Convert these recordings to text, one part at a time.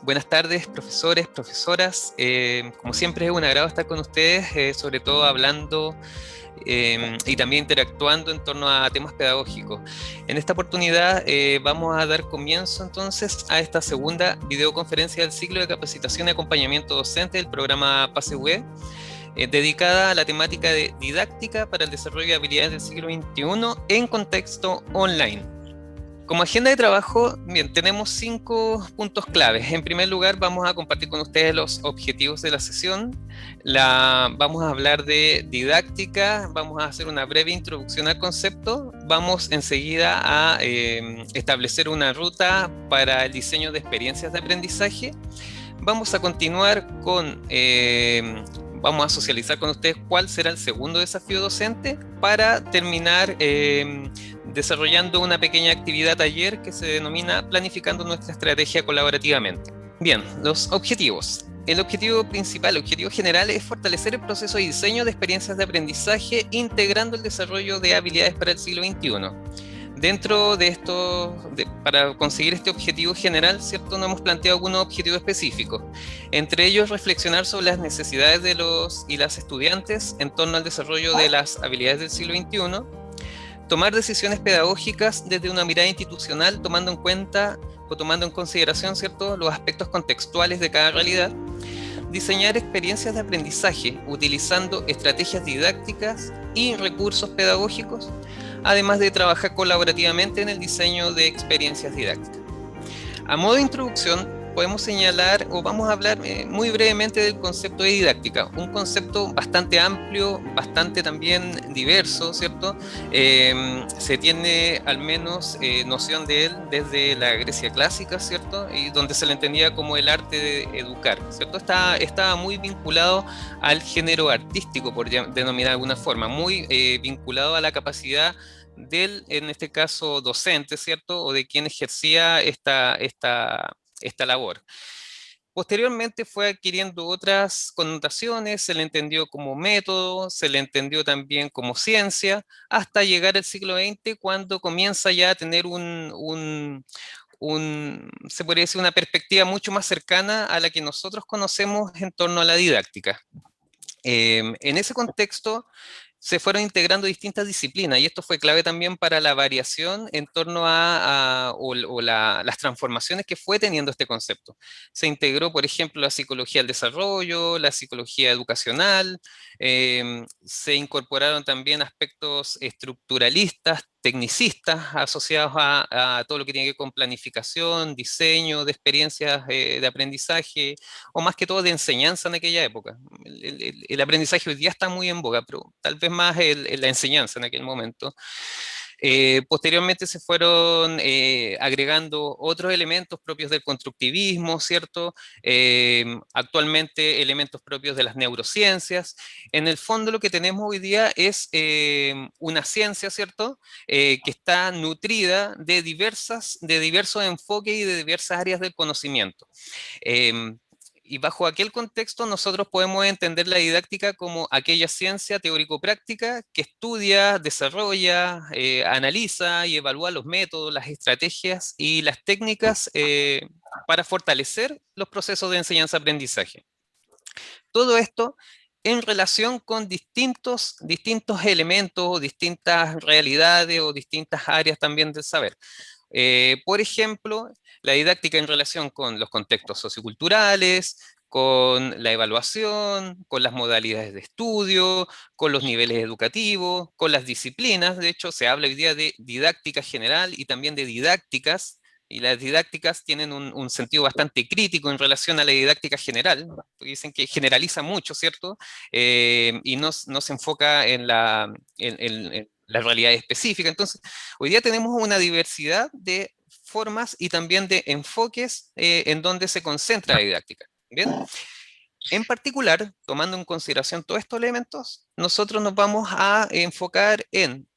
Buenas tardes, profesores, profesoras. Como siempre es un agrado estar con ustedes, sobre todo hablando y también interactuando en torno a temas pedagógicos. En esta oportunidad vamos a dar comienzo entonces a esta segunda videoconferencia del ciclo de capacitación y acompañamiento docente del programa PASEUE, dedicada a la temática de didáctica para el desarrollo de habilidades del siglo XXI en contexto online. Como agenda de trabajo, bien, tenemos 5 puntos claves. En primer lugar, vamos a compartir con ustedes los objetivos de la sesión. Vamos a hablar de didáctica, vamos a hacer una breve introducción al concepto. Vamos enseguida a establecer una ruta para el diseño de experiencias de aprendizaje. Vamos a continuar con... vamos a socializar con ustedes cuál será el segundo desafío docente para terminar desarrollando una pequeña actividad taller que se denomina Planificando nuestra estrategia colaborativamente. Bien, los objetivos. El objetivo principal, el objetivo general es fortalecer el proceso de diseño de experiencias de aprendizaje integrando el desarrollo de habilidades para el siglo XXI. Dentro de esto, para conseguir este objetivo general, ¿cierto? Nos hemos planteado algunos objetivos específicos. Entre ellos, reflexionar sobre las necesidades de los y las estudiantes en torno al desarrollo de las habilidades del siglo XXI, tomar decisiones pedagógicas desde una mirada institucional, tomando en cuenta o tomando en consideración, ¿cierto?, los aspectos contextuales de cada realidad, diseñar experiencias de aprendizaje utilizando estrategias didácticas y recursos pedagógicos, además de trabajar colaborativamente en el diseño de experiencias didácticas. A modo de introducción, podemos señalar o vamos a hablar muy brevemente del concepto de didáctica, un concepto bastante amplio, bastante también diverso, ¿cierto? Se tiene al menos noción de él desde la Grecia clásica, ¿cierto? Y donde se le entendía como el arte de educar, ¿cierto? Estaba muy vinculado al género artístico, por denominar de alguna forma, muy vinculado a la capacidad del, en este caso, docente, ¿cierto? O de quien ejercía esta labor. Posteriormente fue adquiriendo otras connotaciones, se le entendió como método, se le entendió también como ciencia, hasta llegar al siglo XX, cuando comienza ya a tener se podría decir, una perspectiva mucho más cercana a la que nosotros conocemos en torno a la didáctica. En ese contexto se fueron integrando distintas disciplinas y esto fue clave también para la variación en torno las transformaciones que fue teniendo este concepto. Se integró, por ejemplo, la psicología del desarrollo, la psicología educacional, se incorporaron también aspectos estructuralistas, tecnicistas, asociados a todo lo que tiene que ver con planificación, diseño de experiencias de aprendizaje, o más que todo de enseñanza en aquella época. El aprendizaje hoy día está muy en boga, pero tal vez más la enseñanza en aquel momento. Posteriormente se fueron agregando otros elementos propios del constructivismo, ¿cierto? Actualmente elementos propios de las neurociencias. En el fondo lo que tenemos hoy día es una ciencia, ¿cierto? Que está nutrida de diversos enfoques y de diversas áreas del conocimiento. Y bajo aquel contexto nosotros podemos entender la didáctica como aquella ciencia teórico-práctica que estudia, desarrolla, analiza y evalúa los métodos, las estrategias y las técnicas para fortalecer los procesos de enseñanza-aprendizaje. Todo esto en relación con distintos elementos, distintas realidades o distintas áreas también del saber. Por ejemplo, la didáctica en relación con los contextos socioculturales, con la evaluación, con las modalidades de estudio, con los niveles educativos, con las disciplinas. De hecho, se habla hoy día de didáctica general y también de didácticas, y las didácticas tienen un sentido bastante crítico en relación a la didáctica general, porque dicen que generaliza mucho, ¿cierto? Y no se enfoca en la realidad específica. Entonces, hoy día tenemos una diversidad de formas y también de enfoques en donde se concentra la didáctica. ¿Bien? En particular, tomando en consideración todos estos elementos, nosotros nos vamos a enfocar en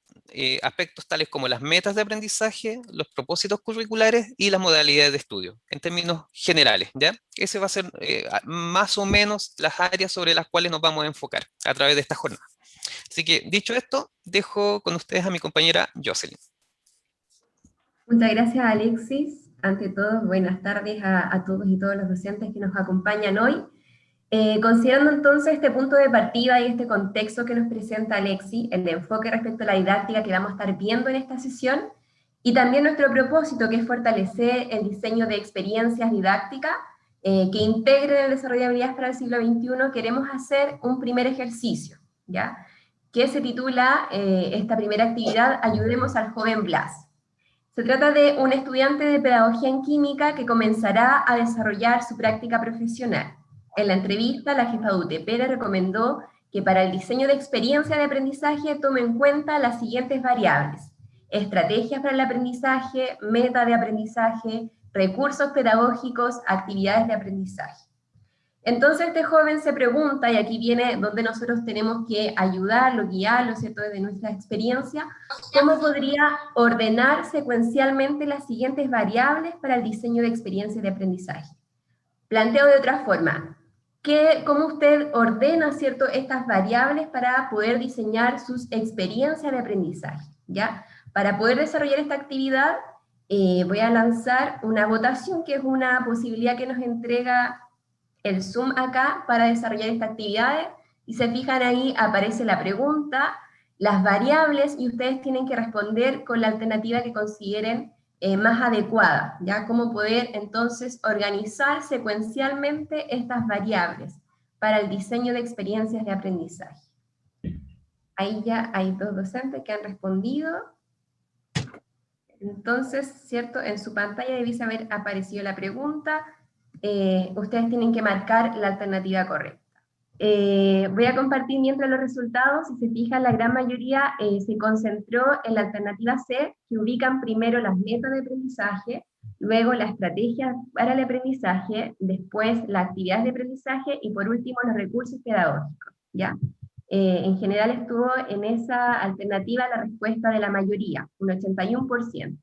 aspectos tales como las metas de aprendizaje, los propósitos curriculares y las modalidades de estudio, en términos generales, ¿ya? Ese va a ser más o menos las áreas sobre las cuales nos vamos a enfocar a través de esta jornada. Así que, dicho esto, dejo con ustedes a mi compañera Jocelyn. Muchas gracias, Alexis. Ante todo, buenas tardes a todos y todos los docentes que nos acompañan hoy. Considerando entonces este punto de partida y este contexto que nos presenta Alexi, el enfoque respecto a la didáctica que vamos a estar viendo en esta sesión, y también nuestro propósito, que es fortalecer el diseño de experiencias didácticas que integren el desarrollo de habilidades para el siglo XXI, queremos hacer un primer ejercicio, ¿ya? Que se titula, esta primera actividad, Ayudemos al joven Blas. Se trata de un estudiante de pedagogía en química que comenzará a desarrollar su práctica profesional. En la entrevista, la jefa de UTP le recomendó que para el diseño de experiencia de aprendizaje tome en cuenta las siguientes variables: estrategias para el aprendizaje, meta de aprendizaje, recursos pedagógicos, actividades de aprendizaje. Entonces este joven se pregunta, y aquí viene donde nosotros tenemos que ayudarlo, guiarlo, ¿cierto?, desde nuestra experiencia, ¿cómo podría ordenar secuencialmente las siguientes variables para el diseño de experiencias de aprendizaje? Planteo de otra forma, ¿cómo usted ordena, ¿cierto?, estas variables para poder diseñar sus experiencias de aprendizaje? ¿Ya? Para poder desarrollar esta actividad, voy a lanzar una votación, que es una posibilidad que nos entrega el Zoom acá para desarrollar esta actividad, y se fijan ahí, aparece la pregunta, las variables, y ustedes tienen que responder con la alternativa que consideren más adecuada, ¿ya? Cómo poder entonces organizar secuencialmente estas variables para el diseño de experiencias de aprendizaje. Ahí ya hay 2 docentes que han respondido. Entonces, ¿cierto? En su pantalla debiese haber aparecido la pregunta. Ustedes tienen que marcar la alternativa correcta. Voy a compartir mientras los resultados. Si se fijan, la gran mayoría se concentró en la alternativa C, que ubican primero las metas de aprendizaje, luego la estrategia para el aprendizaje, después las actividades de aprendizaje y por último los recursos pedagógicos, ¿ya? En general estuvo en esa alternativa la respuesta de la mayoría, un 81%.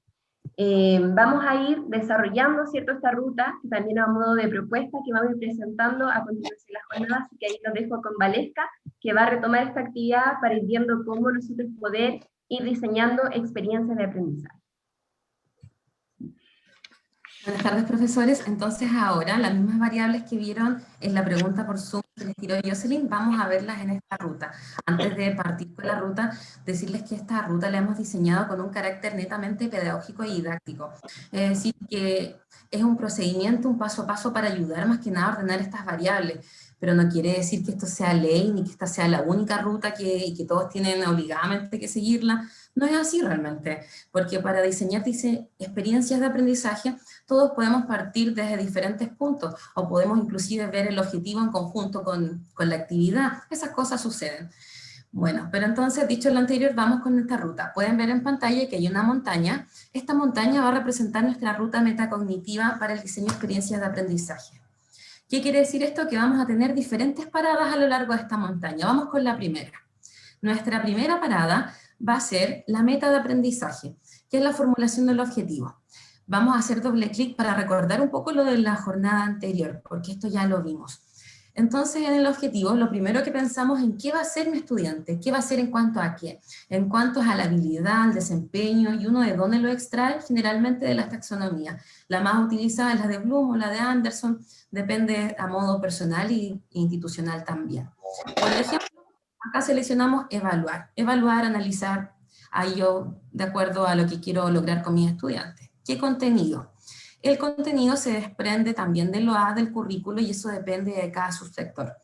Vamos a ir desarrollando, ¿cierto?, esta ruta, también a modo de propuesta que vamos a ir presentando a continuación de la jornada, así que ahí los dejo con Valesca, que va a retomar esta actividad para ir viendo cómo nosotros poder ir diseñando experiencias de aprendizaje. Buenas tardes, profesores. Entonces ahora las mismas variables que vieron en la pregunta por Zoom que les tiró Jocelyn, vamos a verlas en esta ruta. Antes de partir con la ruta, decirles que esta ruta la hemos diseñado con un carácter netamente pedagógico y didáctico. Es decir, que es un procedimiento, un paso a paso para ayudar más que nada a ordenar estas variables, pero no quiere decir que esto sea ley, ni que esta sea la única ruta y que todos tienen obligadamente que seguirla. No es así realmente, porque para diseñar experiencias de aprendizaje, todos podemos partir desde diferentes puntos, o podemos inclusive ver el objetivo en conjunto con la actividad. Esas cosas suceden. Bueno, pero entonces, dicho lo anterior, vamos con esta ruta. Pueden ver en pantalla que hay una montaña. Esta montaña va a representar nuestra ruta metacognitiva para el diseño de experiencias de aprendizaje. ¿Qué quiere decir esto? Que vamos a tener diferentes paradas a lo largo de esta montaña. Vamos con la primera. Nuestra primera parada va a ser la meta de aprendizaje, que es la formulación del objetivo. Vamos a hacer doble clic para recordar un poco lo de la jornada anterior, porque esto ya lo vimos. Entonces, en el objetivo, lo primero que pensamos en qué va a ser mi estudiante, qué va a ser en cuanto a qué, en cuanto a la habilidad, al desempeño, y uno de dónde lo extrae, generalmente de las taxonomías. La más utilizada es la de Bloom o la de Anderson, depende a modo personal e institucional también. Por ejemplo, acá seleccionamos evaluar, analizar, ahí yo de acuerdo a lo que quiero lograr con mis estudiantes. ¿Qué contenido? El contenido se desprende también de lo A del currículo y eso depende de cada subsector.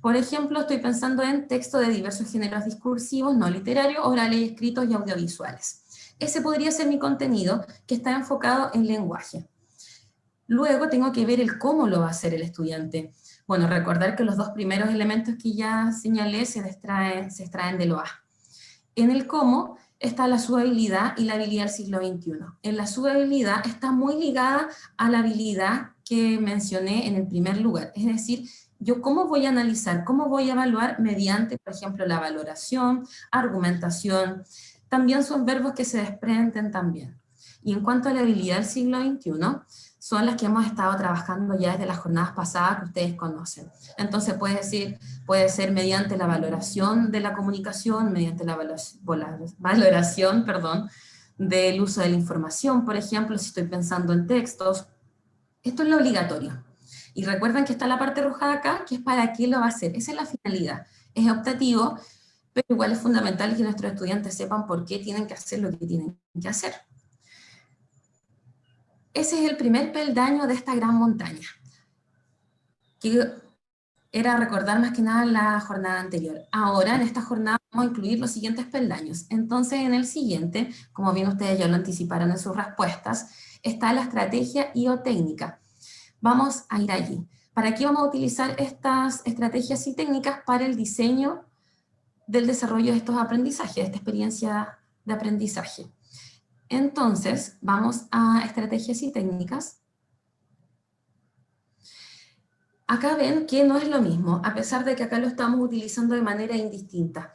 Por ejemplo, estoy pensando en texto de diversos géneros discursivos, no literarios, orales, escritos y audiovisuales. Ese podría ser mi contenido que está enfocado en lenguaje. Luego tengo que ver el cómo lo va a hacer el estudiante. Bueno, recordar que los dos primeros elementos que ya señalé se extraen de lo A. En el cómo está la subhabilidad y la habilidad del siglo XXI. En la subhabilidad está muy ligada a la habilidad que mencioné en el primer lugar. Es decir, yo cómo voy a analizar, cómo voy a evaluar mediante, por ejemplo, la valoración, argumentación. También son verbos que se desprenden también. Y en cuanto a la habilidad del siglo XXI, son las que hemos estado trabajando ya desde las jornadas pasadas que ustedes conocen. Entonces puede ser mediante la valoración de la comunicación, mediante la valoración del uso de la información, por ejemplo, si estoy pensando en textos. Esto es lo obligatorio. Y recuerden que está la parte roja de acá, que es para qué lo va a hacer. Esa es la finalidad. Es optativo, pero igual es fundamental que nuestros estudiantes sepan por qué tienen que hacer lo que tienen que hacer. Ese es el primer peldaño de esta gran montaña, que era recordar más que nada la jornada anterior. Ahora, en esta jornada, vamos a incluir los siguientes peldaños. Entonces, en el siguiente, como bien ustedes ya lo anticiparon en sus respuestas, está la estrategia y o técnica. Vamos a ir allí. ¿Para qué vamos a utilizar estas estrategias y técnicas? Para el diseño del desarrollo de estos aprendizajes, de esta experiencia de aprendizaje. Entonces, vamos a estrategias y técnicas. Acá ven que no es lo mismo, a pesar de que acá lo estamos utilizando de manera indistinta.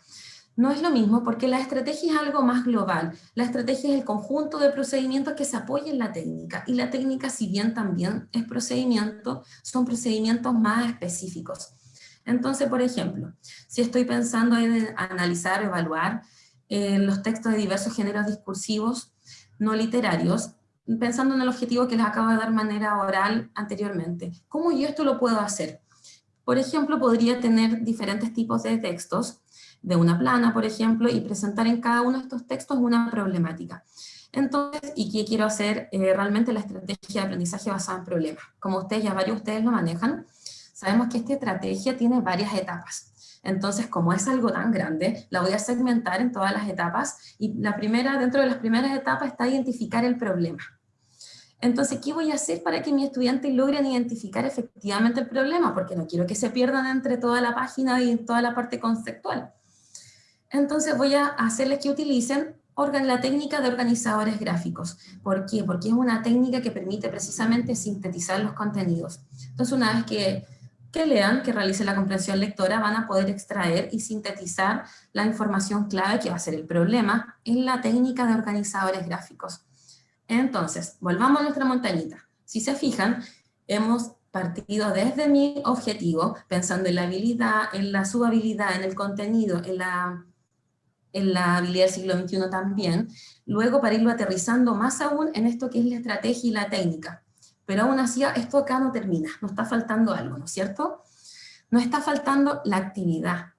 No es lo mismo porque la estrategia es algo más global. La estrategia es el conjunto de procedimientos que se apoyan en la técnica. Y la técnica, si bien también es procedimiento, son procedimientos más específicos. Entonces, por ejemplo, si estoy pensando en analizar o evaluar los textos de diversos géneros discursivos no literarios, pensando en el objetivo que les acabo de dar de manera oral anteriormente, ¿cómo yo esto lo puedo hacer? Por ejemplo, podría tener diferentes tipos de textos, de una plana, por ejemplo, y presentar en cada uno de estos textos una problemática. Entonces, ¿y qué quiero hacer? Realmente la estrategia de aprendizaje basada en problemas. Como ustedes, ya varios de ustedes lo manejan, sabemos que esta estrategia tiene varias etapas. Entonces, como es algo tan grande, la voy a segmentar en todas las etapas, y la primera, dentro de las primeras etapas está identificar el problema. Entonces, ¿qué voy a hacer para que mis estudiantes logren identificar efectivamente el problema? Porque no quiero que se pierdan entre toda la página y toda la parte conceptual. Entonces voy a hacerles que utilicen la técnica de organizadores gráficos. ¿Por qué? Porque es una técnica que permite precisamente sintetizar los contenidos. Entonces, una vez que lean, que realicen la comprensión lectora, van a poder extraer y sintetizar la información clave que va a ser el problema en la técnica de organizadores gráficos. Entonces, volvamos a nuestra montañita. Si se fijan, hemos partido desde mi objetivo, pensando en la habilidad, en la subhabilidad, en el contenido, en la habilidad del siglo XXI también, luego para irlo aterrizando más aún en esto que es la estrategia y la técnica. Pero aún así, esto acá no termina, nos está faltando algo, ¿no es cierto? Nos está faltando la actividad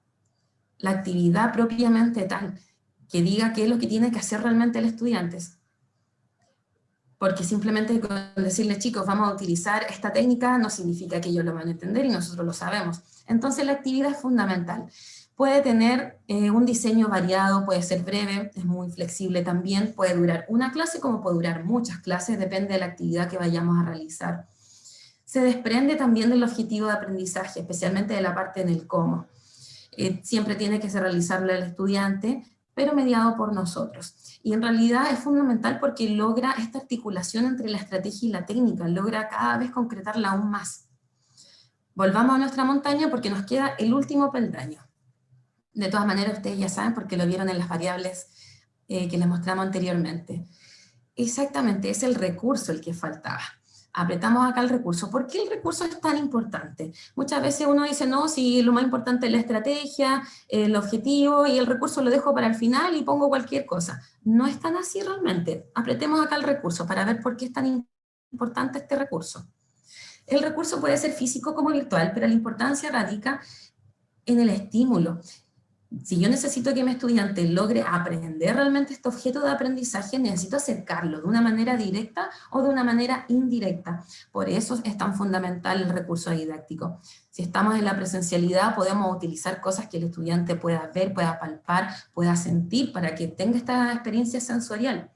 propiamente tal, que diga qué es lo que tiene que hacer realmente el estudiante. Porque simplemente con decirles, chicos, vamos a utilizar esta técnica, no significa que ellos lo van a entender y nosotros lo sabemos. Entonces la actividad es fundamental. Puede tener un diseño variado, puede ser breve, es muy flexible también, puede durar una clase como puede durar muchas clases, depende de la actividad que vayamos a realizar. Se desprende también del objetivo de aprendizaje, especialmente de la parte en el cómo. Siempre tiene que ser realizarlo el estudiante, pero mediado por nosotros. Y en realidad es fundamental porque logra esta articulación entre la estrategia y la técnica, logra cada vez concretarla aún más. Volvamos a nuestra montaña porque nos queda el último peldaño. De todas maneras, ustedes ya saben porque lo vieron en las variables que les mostramos anteriormente. Exactamente, es el recurso el que faltaba. Apretamos acá el recurso. ¿Por qué el recurso es tan importante? Muchas veces uno dice, no, si lo más importante es la estrategia, el objetivo, y el recurso lo dejo para el final y pongo cualquier cosa. No es tan así realmente. Apretemos acá el recurso para ver por qué es tan importante este recurso. El recurso puede ser físico como virtual, pero la importancia radica en el estímulo. Si yo necesito que mi estudiante logre aprender realmente este objeto de aprendizaje, necesito acercarlo de una manera directa o de una manera indirecta. Por eso es tan fundamental el recurso didáctico. Si estamos en la presencialidad, podemos utilizar cosas que el estudiante pueda ver, pueda palpar, pueda sentir para que tenga esta experiencia sensorial.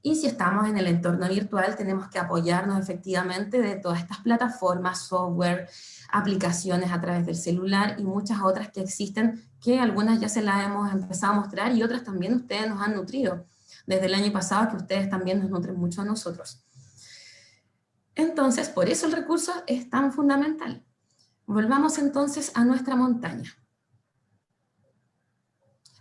Y si estamos en el entorno virtual, tenemos que apoyarnos efectivamente de todas estas plataformas, software, aplicaciones a través del celular y muchas otras que existen, que algunas ya se las hemos empezado a mostrar y otras también ustedes nos han nutrido desde el año pasado, que ustedes también nos nutren mucho a nosotros. Entonces, por eso el recurso es tan fundamental. Volvamos entonces a nuestra montaña.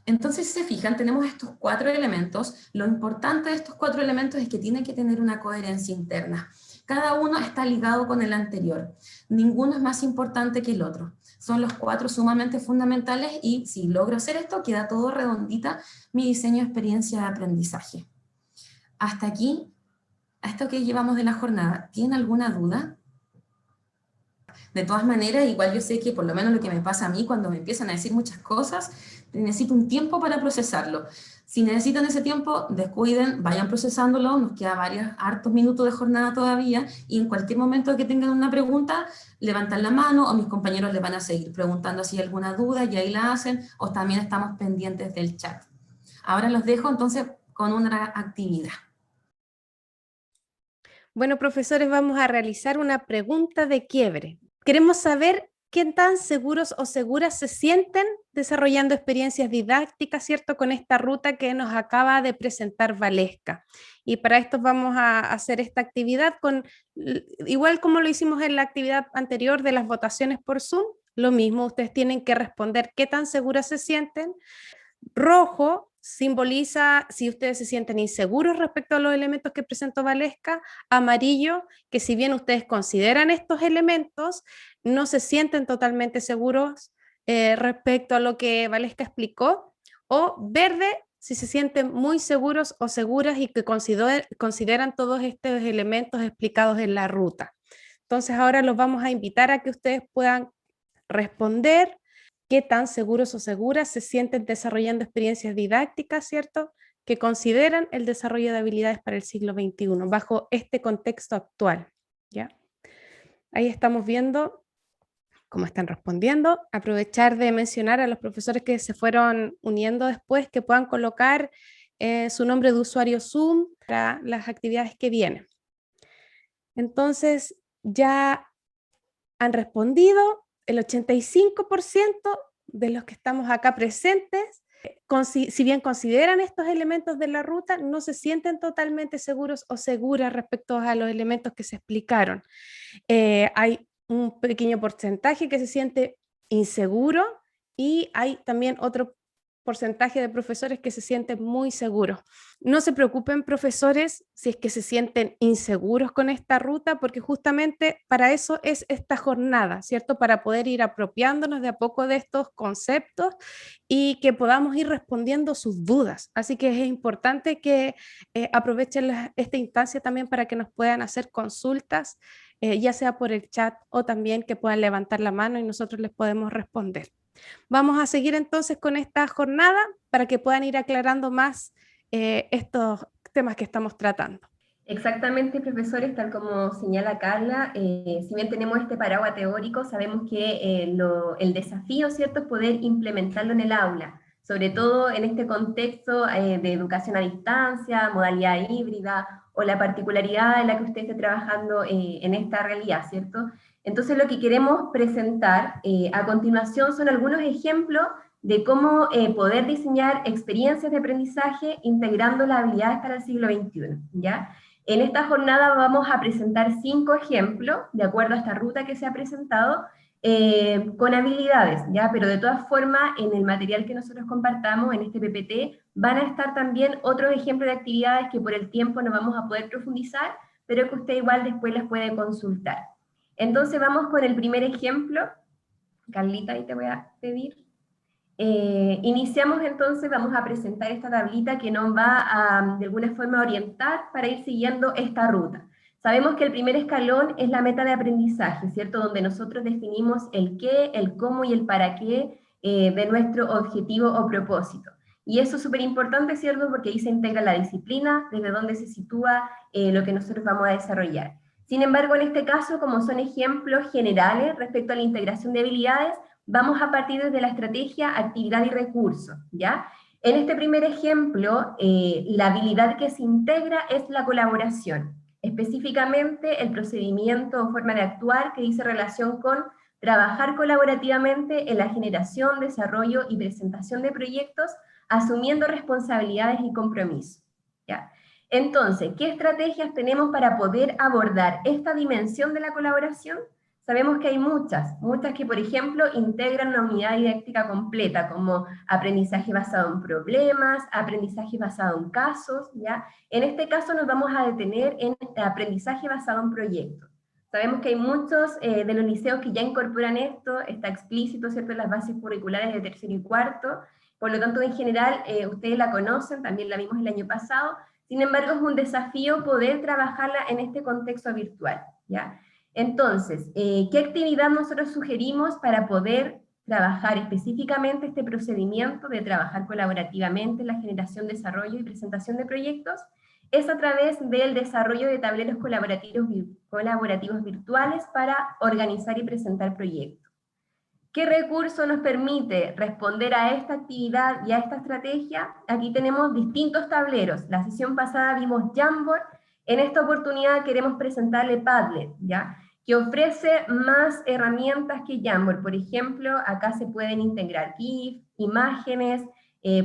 Entonces, si se fijan, tenemos estos 4 elementos. Lo importante de estos 4 elementos es que tienen que tener una coherencia interna. Cada uno está ligado con el anterior. Ninguno es más importante que el otro. Son los 4 sumamente fundamentales y si logro hacer esto, queda todo redondita mi diseño de experiencia de aprendizaje. Hasta aquí, a esto que llevamos de la jornada, ¿tienen alguna duda? De todas maneras, igual yo sé que por lo menos lo que me pasa a mí cuando me empiezan a decir muchas cosas, necesito un tiempo para procesarlo. Si necesitan ese tiempo, descuiden, vayan procesándolo, nos queda hartos minutos de jornada todavía, y en cualquier momento que tengan una pregunta, levantan la mano, o mis compañeros les van a seguir preguntando si hay alguna duda, y ahí la hacen, o también estamos pendientes del chat. Ahora los dejo entonces con una actividad. Bueno, profesores, vamos a realizar una pregunta de quiebre. Queremos saber qué tan seguros o seguras se sienten desarrollando experiencias didácticas, ¿cierto?, con esta ruta que nos acaba de presentar Valesca. Y para esto vamos a hacer esta actividad igual como lo hicimos en la actividad anterior de las votaciones por Zoom, lo mismo, ustedes tienen que responder qué tan seguras se sienten. Rojo simboliza si ustedes se sienten inseguros respecto a los elementos que presentó Valesca. Amarillo, que si bien ustedes consideran estos elementos, no se sienten totalmente seguros respecto a lo que Valesca explicó. O verde, si se sienten muy seguros o seguras y que consideran todos estos elementos explicados en la ruta. Entonces ahora los vamos a invitar a que ustedes puedan responder qué tan seguros o seguras se sienten desarrollando experiencias didácticas, ¿cierto?, que consideran el desarrollo de habilidades para el siglo XXI, bajo este contexto actual, ¿ya? Ahí estamos viendo cómo están respondiendo. Aprovechar de mencionar a los profesores que se fueron uniendo después, que puedan colocar su nombre de usuario Zoom para las actividades que vienen. Entonces, ya han respondido. El 85% de los que estamos acá presentes, si bien consideran estos elementos de la ruta, no se sienten totalmente seguros o seguras respecto a los elementos que se explicaron. Hay un pequeño porcentaje que se siente inseguro y hay también otro porcentaje de profesores que se sienten muy seguros. No se preocupen, profesores, si es que se sienten inseguros con esta ruta, porque justamente para eso es esta jornada, ¿cierto? Para poder ir apropiándonos de a poco de estos conceptos y que podamos ir respondiendo sus dudas. Así que es importante que aprovechen esta instancia también para que nos puedan hacer consultas, ya sea por el chat o también que puedan levantar la mano y nosotros les podemos responder. Vamos a seguir entonces con esta jornada para que puedan ir aclarando más estos temas que estamos tratando. Exactamente, profesores, tal como señala Carla, si bien tenemos este paraguas teórico, sabemos que el desafío, ¿cierto?, es poder implementarlo en el aula, sobre todo en este contexto de educación a distancia, modalidad híbrida, o la particularidad en la que usted esté trabajando en esta realidad, ¿cierto? Entonces lo que queremos presentar a continuación son algunos ejemplos de cómo poder diseñar experiencias de aprendizaje integrando las habilidades para el siglo XXI, ¿ya? En esta jornada vamos a presentar 5 ejemplos, de acuerdo a esta ruta que se ha presentado, con habilidades, ¿ya? Pero de todas formas, en el material que nosotros compartamos, en este PPT, van a estar también otros ejemplos de actividades que por el tiempo no vamos a poder profundizar, pero que usted igual después las puede consultar. Entonces vamos con el primer ejemplo. Carlita, ahí te voy a pedir. Iniciamos entonces, vamos a presentar esta tablita que nos va a, de alguna forma, orientar para ir siguiendo esta ruta. Sabemos que el primer escalón es la meta de aprendizaje, ¿cierto? Donde nosotros definimos el qué, el cómo y el para qué de nuestro objetivo o propósito. Y eso es súper importante, ¿cierto? Porque ahí se integra la disciplina, desde donde se sitúa lo que nosotros vamos a desarrollar. Sin embargo, en este caso, como son ejemplos generales respecto a la integración de habilidades, vamos a partir desde la estrategia, actividad y recurso, ¿ya? En este primer ejemplo, la habilidad que se integra es la colaboración, específicamente el procedimiento o forma de actuar que dice relación con trabajar colaborativamente en la generación, desarrollo y presentación de proyectos, asumiendo responsabilidades y compromisos, ¿ya? Entonces, ¿qué estrategias tenemos para poder abordar esta dimensión de la colaboración? Sabemos que hay muchas que, por ejemplo, integran una unidad didáctica completa, como aprendizaje basado en problemas, aprendizaje basado en casos, ¿ya? En este caso nos vamos a detener en aprendizaje basado en proyectos. Sabemos que hay muchos de los liceos que ya incorporan esto, está explícito, ¿cierto?, en las bases curriculares de tercero y cuarto, por lo tanto, en general, ustedes la conocen, también la vimos el año pasado, Sin embargo, es un desafío poder trabajarla en este contexto virtual, ¿ya? Entonces, ¿qué actividad nosotros sugerimos para poder trabajar específicamente este procedimiento de trabajar colaborativamente en la generación, desarrollo y presentación de proyectos? Es a través del desarrollo de tableros colaborativos virtuales para organizar y presentar proyectos. ¿Qué recurso nos permite responder a esta actividad y a esta estrategia? Aquí tenemos distintos tableros. La sesión pasada vimos Jamboard, en esta oportunidad queremos presentarle Padlet, ¿ya? Que ofrece más herramientas que Jamboard. Por ejemplo, acá se pueden integrar GIF, imágenes,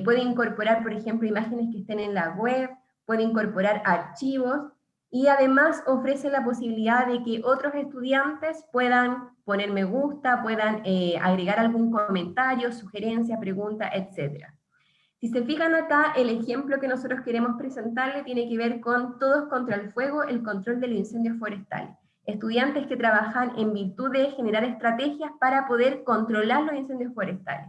puede incorporar, por ejemplo, imágenes que estén en la web, puede incorporar archivos, y además ofrece la posibilidad de que otros estudiantes puedan poner me gusta, puedan agregar algún comentario, sugerencia, pregunta, etc. Si se fijan acá, el ejemplo que nosotros queremos presentarle tiene que ver con Todos contra el Fuego, el control de los incendios forestales. Estudiantes que trabajan en virtud de generar estrategias para poder controlar los incendios forestales.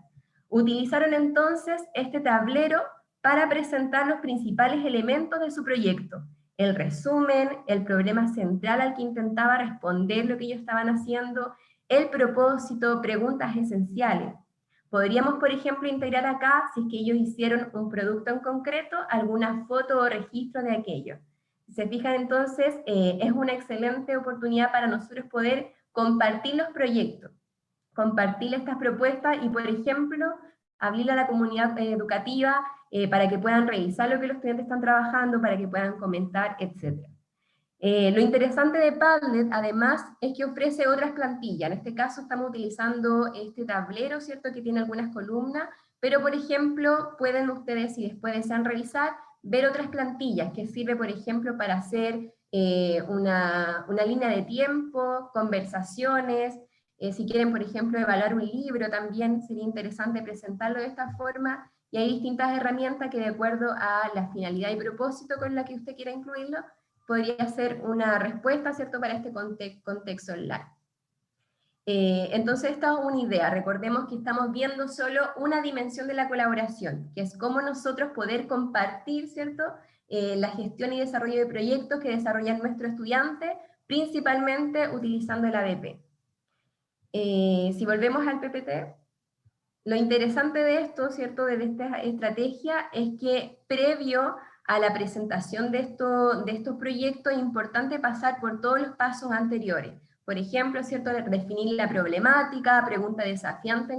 Utilizaron entonces este tablero para presentar los principales elementos de su proyecto. El resumen, el problema central al que intentaba responder lo que ellos estaban haciendo, el propósito, preguntas esenciales. Podríamos, por ejemplo, integrar acá, si es que ellos hicieron un producto en concreto, alguna foto o registro de aquello. Si se fijan entonces, es una excelente oportunidad para nosotros poder compartir los proyectos, compartir estas propuestas y, por ejemplo, abrirle a la comunidad educativa para que puedan revisar lo que los estudiantes están trabajando, para que puedan comentar, etc. Lo interesante de Padlet, además, es que ofrece otras plantillas. En este caso estamos utilizando este tablero, ¿cierto?, que tiene algunas columnas, pero, por ejemplo, pueden ustedes, si después desean revisar, ver otras plantillas, que sirve, por ejemplo, para hacer una línea de tiempo, conversaciones. Si quieren, por ejemplo, evaluar un libro, también sería interesante presentarlo de esta forma, y hay distintas herramientas que, de acuerdo a la finalidad y propósito con la que usted quiera incluirlo, podría ser una respuesta, ¿cierto?, para este contexto online. Entonces esta es una idea. Recordemos que estamos viendo solo una dimensión de la colaboración, que es cómo nosotros poder compartir, ¿cierto?, la gestión y desarrollo de proyectos que desarrollan nuestros estudiantes, principalmente utilizando el ADP. Si volvemos al PPT, lo interesante de esto, ¿cierto?, de esta estrategia, es que previo a la presentación de estos proyectos es importante pasar por todos los pasos anteriores. Por ejemplo, ¿cierto?, definir la problemática, pregunta desafiante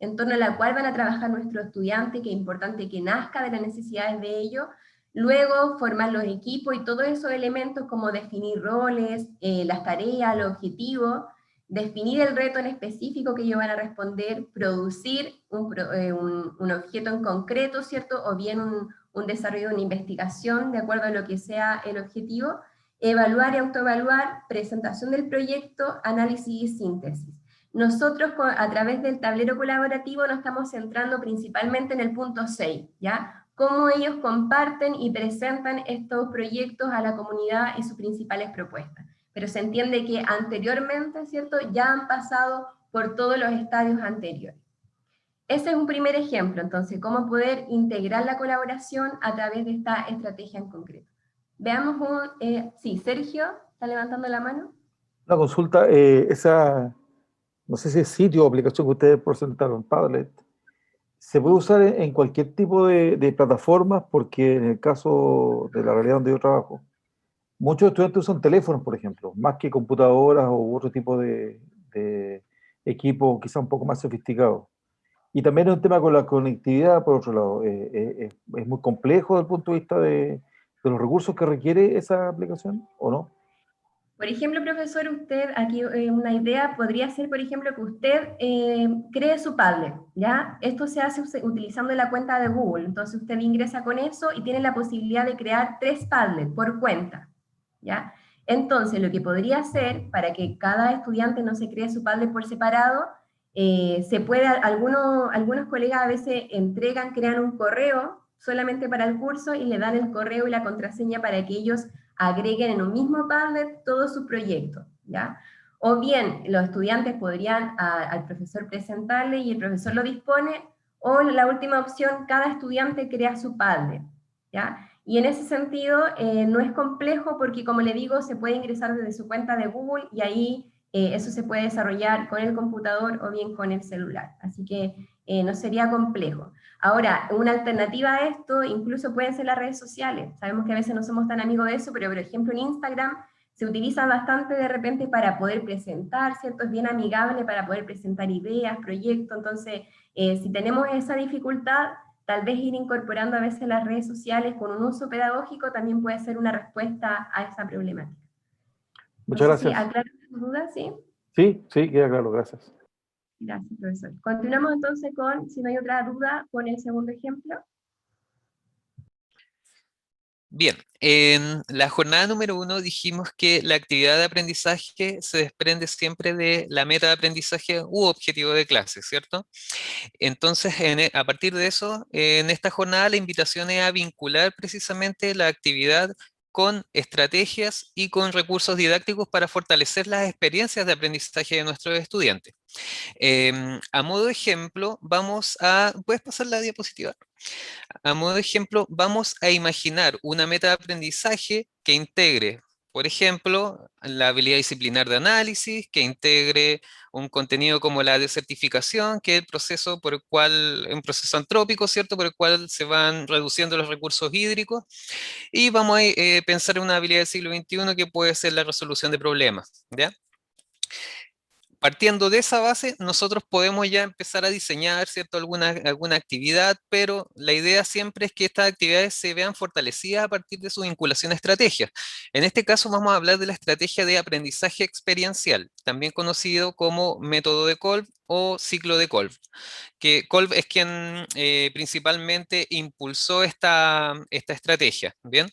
en torno a la cual van a trabajar nuestros estudiantes, que es importante que nazca de las necesidades de ellos. Luego, formar los equipos y todos esos elementos como definir roles, las tareas, los objetivos, definir el reto en específico que ellos van a responder, producir un objeto en concreto, ¿cierto?, o bien un desarrollo de una investigación de acuerdo a lo que sea el objetivo, evaluar y autoevaluar, presentación del proyecto, análisis y síntesis. Nosotros a través del tablero colaborativo nos estamos centrando principalmente en el punto 6, ¿ya? Cómo ellos comparten y presentan estos proyectos a la comunidad y sus principales propuestas. Pero se entiende que anteriormente, ¿cierto?, ya han pasado por todos los estadios anteriores. Ese es un primer ejemplo, entonces, cómo poder integrar la colaboración a través de esta estrategia en concreto. Veamos sí, Sergio, ¿está levantando la mano? Una consulta, no sé si es sitio o aplicación que ustedes presentaron, Padlet, ¿se puede usar en cualquier tipo de plataformas? Porque en el caso de la realidad donde yo trabajo, muchos estudiantes usan teléfonos, por ejemplo, más que computadoras u otro tipo de equipo quizá un poco más sofisticado. Y también es un tema con la conectividad, por otro lado, es muy complejo desde el punto de vista de los recursos que requiere esa aplicación, ¿o no? Por ejemplo, profesor, usted, aquí una idea podría ser, por ejemplo, que usted cree su Padlet, ¿ya? Esto se hace utilizando la cuenta de Google, entonces usted ingresa con eso y tiene la posibilidad de crear 3 Padlet por cuenta, ¿ya? Entonces, lo que podría hacer, para que cada estudiante no se cree su Padlet por separado, se puede, algunos colegas a veces crean un correo solamente para el curso y le dan el correo y la contraseña para que ellos agreguen en un mismo Padlet todos sus proyectos, ¿ya? O bien, los estudiantes podrían al profesor presentarle y el profesor lo dispone, o la última opción, cada estudiante crea su Padlet, ¿ya? Y en ese sentido no es complejo porque, como le digo, se puede ingresar desde su cuenta de Google y ahí eso se puede desarrollar con el computador o bien con el celular. Así que no sería complejo. Ahora, una alternativa a esto incluso pueden ser las redes sociales. Sabemos que a veces no somos tan amigos de eso, pero por ejemplo en Instagram se utiliza bastante de repente para poder presentar, ¿cierto? Es bien amigable para poder presentar ideas, proyectos. Entonces, si tenemos esa dificultad, tal vez ir incorporando a veces las redes sociales con un uso pedagógico también puede ser una respuesta a esa problemática. Muchas No sé si gracias. aclaro tus dudas, ¿sí? Sí, sí, queda claro, gracias. Gracias, profesor. Continuamos entonces con, si no hay otra duda, con el segundo ejemplo. Bien, en la jornada número 1 dijimos que la actividad de aprendizaje se desprende siempre de la meta de aprendizaje u objetivo de clase, ¿cierto? Entonces, a partir de eso, en esta jornada la invitación es a vincular precisamente la actividad con estrategias y con recursos didácticos para fortalecer las experiencias de aprendizaje de nuestros estudiantes. A modo de ejemplo, ¿puedes pasar la diapositiva? A modo de ejemplo, vamos a imaginar una meta de aprendizaje que integre, por ejemplo, la habilidad disciplinar de análisis, que integre un contenido como la desertificación, que es el proceso por el cual, un proceso antrópico, ¿cierto? Por el cual se van reduciendo los recursos hídricos. Y vamos a pensar en una habilidad del siglo XXI que puede ser la resolución de problemas, ¿ya? Partiendo de esa base, nosotros podemos ya empezar a diseñar, ¿cierto? alguna actividad, pero la idea siempre es que estas actividades se vean fortalecidas a partir de su vinculación a estrategias. En este caso vamos a hablar de la estrategia de aprendizaje experiencial, también conocido como método de Kolb o ciclo de Kolb, que Kolb es quien principalmente impulsó esta estrategia, ¿bien?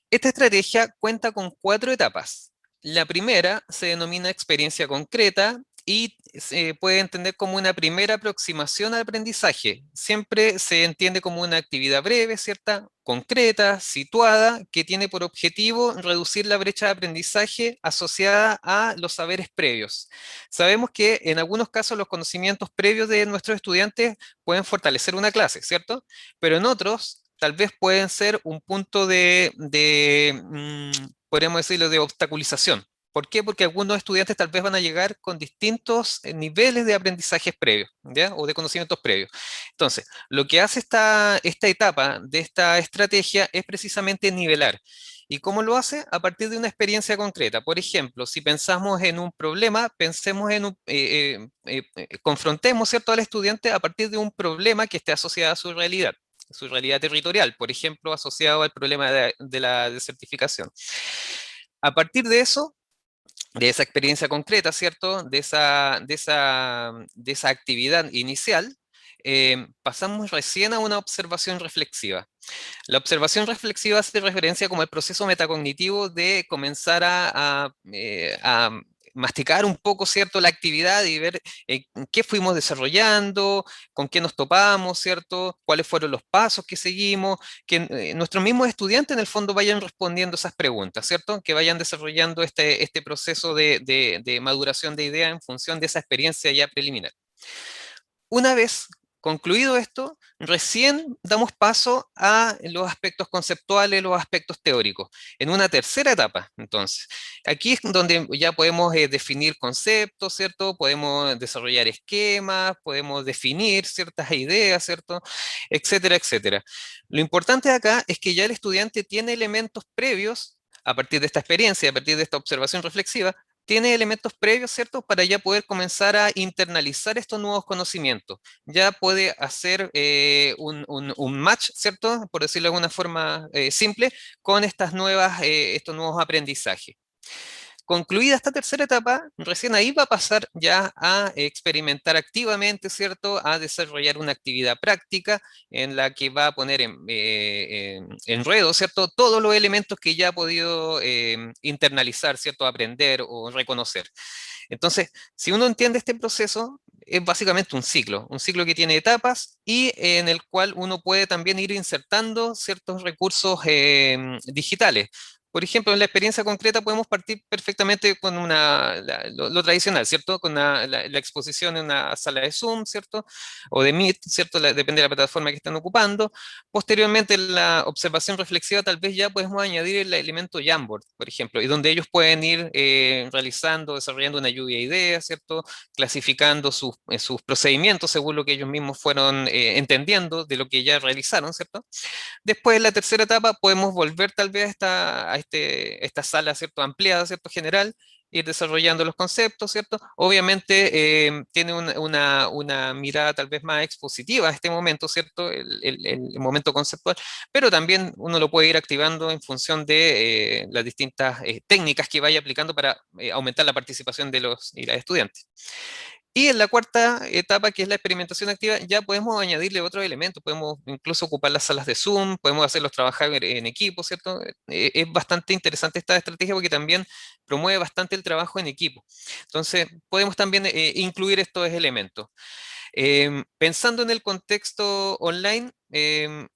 Esta estrategia cuenta con 4 etapas. La primera se denomina experiencia concreta y se puede entender como una primera aproximación al aprendizaje. Siempre se entiende como una actividad breve, ¿cierta? Concreta, situada, que tiene por objetivo reducir la brecha de aprendizaje asociada a los saberes previos. Sabemos que en algunos casos los conocimientos previos de nuestros estudiantes pueden fortalecer una clase, ¿cierto? Pero en otros tal vez pueden ser un punto podríamos decirlo, de obstaculización. ¿Por qué? Porque algunos estudiantes tal vez van a llegar con distintos niveles de aprendizajes previos, ¿ya? O de conocimientos previos. Entonces, lo que hace esta etapa de esta estrategia es precisamente nivelar. ¿Y cómo lo hace? A partir de una experiencia concreta. Por ejemplo, si pensamos en un problema, pensemos confrontemos, ¿cierto?, al estudiante a partir de un problema que esté asociado a su realidad territorial, por ejemplo, asociado al problema de la desertificación. A partir de eso, de esa experiencia concreta, ¿cierto? De esa actividad inicial, pasamos recién a una observación reflexiva. La observación reflexiva hace referencia como el proceso metacognitivo de comenzar a masticar un poco, ¿cierto?, la actividad y ver qué fuimos desarrollando, con qué nos topamos, ¿cierto?, cuáles fueron los pasos que seguimos, que nuestros mismos estudiantes en el fondo vayan respondiendo esas preguntas, ¿cierto?, que vayan desarrollando este proceso de maduración de ideas en función de esa experiencia ya preliminar. Una vez concluido esto, recién damos paso a los aspectos conceptuales, los aspectos teóricos, en una tercera etapa. Entonces, aquí es donde ya podemos definir conceptos, ¿cierto? Podemos desarrollar esquemas, podemos definir ciertas ideas, ¿cierto? Etcétera, etcétera. Lo importante acá es que ya el estudiante tiene elementos previos a partir de esta experiencia, a partir de esta observación reflexiva, tiene elementos previos, ¿cierto?, para ya poder comenzar a internalizar estos nuevos conocimientos. Ya puede hacer un match, ¿cierto?, por decirlo de alguna forma simple, con estos nuevos aprendizajes. Concluida esta tercera etapa, recién ahí va a pasar ya a experimentar activamente, ¿cierto?, a desarrollar una actividad práctica en la que va a poner en ruedo, ¿cierto?, todos los elementos que ya ha podido internalizar, ¿cierto?, aprender o reconocer. Entonces, si uno entiende este proceso, es básicamente un ciclo que tiene etapas y en el cual uno puede también ir insertando ciertos recursos digitales. Por ejemplo, en la experiencia concreta podemos partir perfectamente con lo tradicional, ¿cierto? Con la exposición en una sala de Zoom, ¿cierto? O de Meet, ¿cierto? Depende de la plataforma que estén ocupando. Posteriormente, en la observación reflexiva, tal vez ya podemos añadir el elemento Jamboard, por ejemplo, y donde ellos pueden ir realizando, desarrollando una lluvia de ideas, ¿cierto? Clasificando sus procedimientos según lo que ellos mismos fueron entendiendo de lo que ya realizaron, ¿cierto? Después, en la tercera etapa, podemos volver tal vez esta sala, ¿cierto? Ampliada, ¿cierto? General, ir desarrollando los conceptos, ¿cierto? Obviamente tiene una mirada tal vez más expositiva a este momento, ¿cierto? El momento conceptual, pero también uno lo puede ir activando en función de las distintas técnicas que vaya aplicando para aumentar la participación de los y las estudiantes. Y en la cuarta etapa, que es la experimentación activa, ya podemos añadirle otros elementos, podemos incluso ocupar las salas de Zoom, podemos hacerlos trabajar en equipo, ¿cierto? Es bastante interesante esta estrategia porque también promueve bastante el trabajo en equipo. Entonces, podemos también incluir estos elementos. Pensando en el contexto online,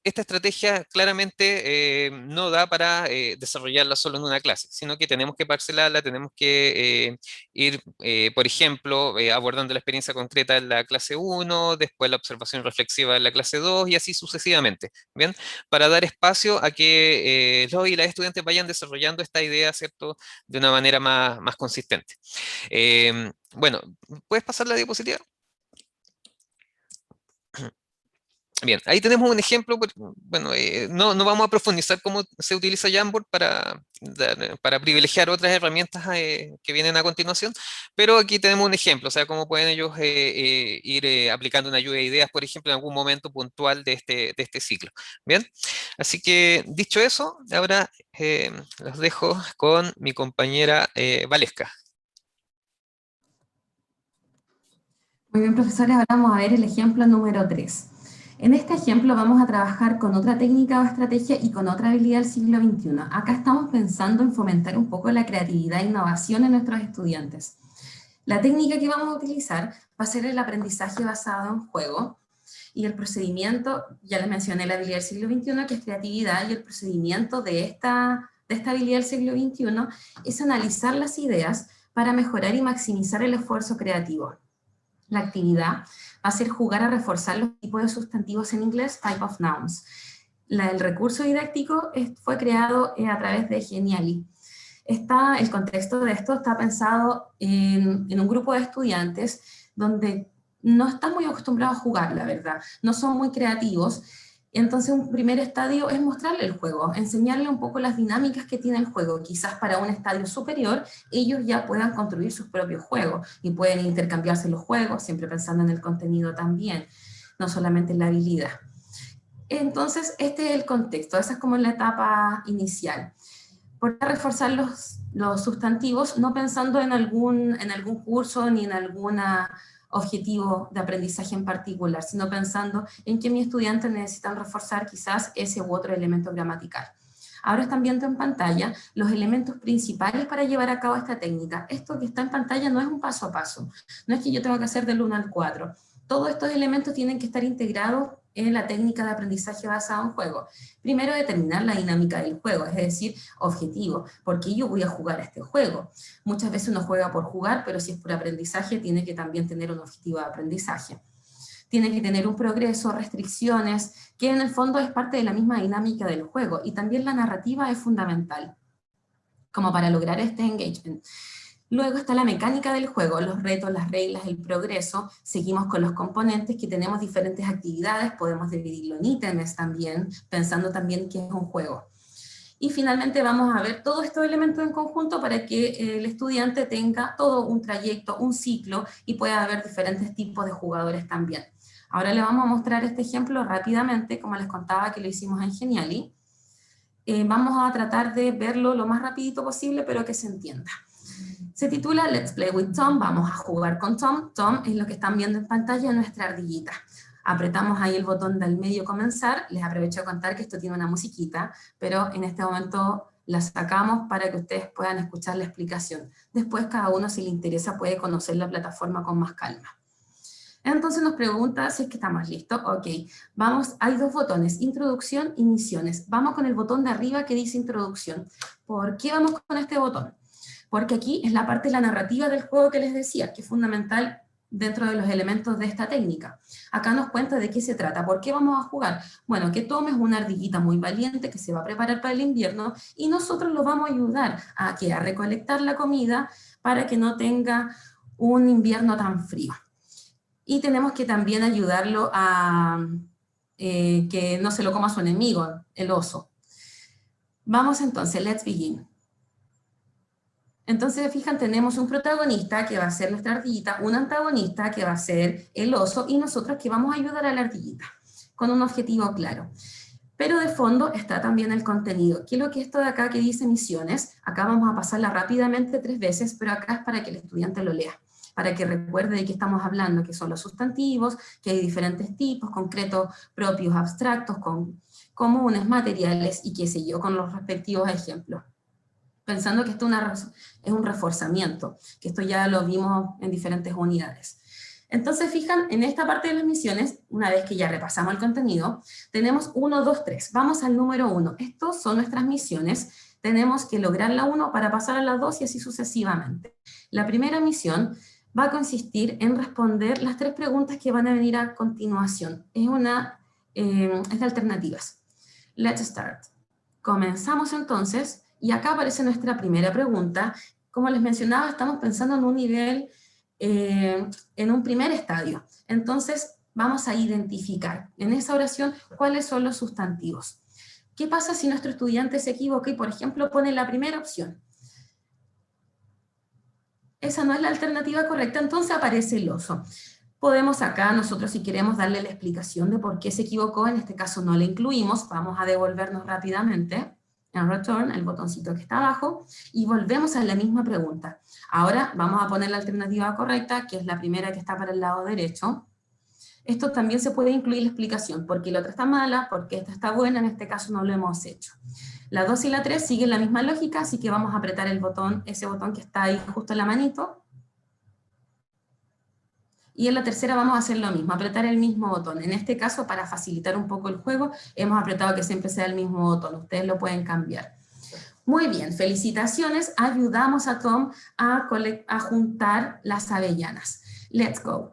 esta estrategia claramente no da para desarrollarla solo en una clase, sino que tenemos que parcelarla, tenemos que ir, por ejemplo, abordando la experiencia concreta en la clase 1, después la observación reflexiva en la clase 2 y así sucesivamente, ¿bien? Para dar espacio a que los y las estudiantes vayan desarrollando esta idea, ¿cierto?, de una manera más consistente. Bueno, ¿puedes pasar la diapositiva? Bien, ahí tenemos un ejemplo, bueno, no vamos a profundizar cómo se utiliza Jamboard para privilegiar otras herramientas que vienen a continuación, pero aquí tenemos un ejemplo, o sea, cómo pueden ellos ir aplicando una lluvia de ideas, por ejemplo, en algún momento puntual de este ciclo. Bien, así que dicho eso, ahora los dejo con mi compañera Valesca. Muy bien, profesores, ahora vamos a ver el ejemplo número 3. En este ejemplo vamos a trabajar con otra técnica o estrategia y con otra habilidad del siglo XXI. Acá estamos pensando en fomentar un poco la creatividad e innovación en nuestros estudiantes. La técnica que vamos a utilizar va a ser el aprendizaje basado en juego, y el procedimiento, ya les mencioné la habilidad del siglo XXI, que es creatividad, y el procedimiento de esta habilidad del siglo XXI es analizar las ideas para mejorar y maximizar el esfuerzo creativo. La actividad va a ser jugar a reforzar los tipos de sustantivos en inglés, type of nouns. El recurso didáctico fue creado a través de Genially. El contexto de esto está pensado en un grupo de estudiantes donde no están muy acostumbrados a jugar, la verdad, no son muy creativos. Entonces un primer estadio es mostrarle el juego, enseñarle un poco las dinámicas que tiene el juego. Quizás para un estadio superior ellos ya puedan construir sus propios juegos y pueden intercambiarse los juegos, siempre pensando en el contenido también, no solamente en la habilidad. Entonces este es el contexto, esa es como la etapa inicial. Por reforzar los sustantivos, no pensando en algún curso ni en algún objetivo de aprendizaje en particular, sino pensando en que mis estudiantes necesitan reforzar quizás ese u otro elemento gramatical. Ahora están viendo en pantalla los elementos principales para llevar a cabo esta técnica. Esto que está en pantalla no es un paso a paso, no es que yo tenga que hacer del 1 al 4. Todos estos elementos tienen que estar integrados en la técnica de aprendizaje basado en juego. Primero, determinar la dinámica del juego, es decir, objetivo. ¿Por qué yo voy a jugar a este juego? Muchas veces uno juega por jugar, pero si es por aprendizaje, tiene que también tener un objetivo de aprendizaje. Tiene que tener un progreso, restricciones, que en el fondo es parte de la misma dinámica del juego. Y también la narrativa es fundamental, como para lograr este engagement. Luego está la mecánica del juego, los retos, las reglas, el progreso. Seguimos con los componentes, que tenemos diferentes actividades, podemos dividirlo en ítems también, pensando también que es un juego. Y finalmente vamos a ver todos estos elementos en conjunto para que el estudiante tenga todo un trayecto, un ciclo, y pueda haber diferentes tipos de jugadores también. Ahora le vamos a mostrar este ejemplo rápidamente, como les contaba que lo hicimos en Genially. Vamos a tratar de verlo lo más rapidito posible, pero que se entienda. Se titula Let's Play with Tom, vamos a jugar con Tom. Tom es lo que están viendo en pantalla, nuestra ardillita. Apretamos ahí el botón del medio comenzar, les aprovecho de contar que esto tiene una musiquita, pero en este momento la sacamos para que ustedes puedan escuchar la explicación. Después cada uno, si le interesa, puede conocer la plataforma con más calma. Entonces nos pregunta si es que estamos listos. Ok, vamos, hay dos botones, introducción y misiones. Vamos con el botón de arriba que dice introducción. ¿Por qué vamos con este botón? Porque aquí es la parte de la narrativa del juego que les decía, que es fundamental dentro de los elementos de esta técnica. Acá nos cuenta de qué se trata, por qué vamos a jugar. Bueno, que Tom es una ardillita muy valiente que se va a preparar para el invierno y nosotros lo vamos a ayudar a recolectar la comida para que no tenga un invierno tan frío. Y tenemos que también ayudarlo a que no se lo coma su enemigo, el oso. Vamos entonces, let's begin. Entonces, fijan, tenemos un protagonista que va a ser nuestra ardillita, un antagonista que va a ser el oso, y nosotros que vamos a ayudar a la ardillita, con un objetivo claro. Pero de fondo está también el contenido. ¿Qué es lo que esto de acá que dice misiones? Acá vamos a pasarla rápidamente 3 veces, pero acá es para que el estudiante lo lea, para que recuerde de qué estamos hablando, que son los sustantivos, que hay diferentes tipos, concretos, propios, abstractos, comunes, materiales, y qué sé yo, con los respectivos ejemplos. Pensando que esto es un reforzamiento, que esto ya lo vimos en diferentes unidades. Entonces, fijan, en esta parte de las misiones, una vez que ya repasamos el contenido, tenemos 1, 2, 3. Vamos al número 1. Estos son nuestras misiones. Tenemos que lograr la 1 para pasar a la 2 y así sucesivamente. La primera misión va a consistir en responder las 3 preguntas que van a venir a continuación. Es de alternativas. Let's start. Comenzamos entonces. Y acá aparece nuestra primera pregunta. Como les mencionaba, estamos pensando en un nivel, en un primer estadio. Entonces, vamos a identificar en esa oración cuáles son los sustantivos. ¿Qué pasa si nuestro estudiante se equivoca y, por ejemplo, pone la primera opción? Esa no es la alternativa correcta, entonces aparece el oso. Podemos acá, nosotros si queremos darle la explicación de por qué se equivocó, en este caso no le incluimos, vamos a devolvernos rápidamente. En return, el botoncito que está abajo, y volvemos a la misma pregunta. Ahora vamos a poner la alternativa correcta, que es la primera que está para el lado derecho. Esto también se puede incluir la explicación, porque la otra está mala, porque esta está buena, en este caso no lo hemos hecho. La 2 y la 3 siguen la misma lógica, así que vamos a apretar el botón, ese botón que está ahí justo en la manito. Y en la tercera vamos a hacer lo mismo, apretar el mismo botón. En este caso, para facilitar un poco el juego, hemos apretado que siempre sea el mismo botón. Ustedes lo pueden cambiar. Muy bien, felicitaciones. Ayudamos a Tom a juntar las avellanas. Let's go.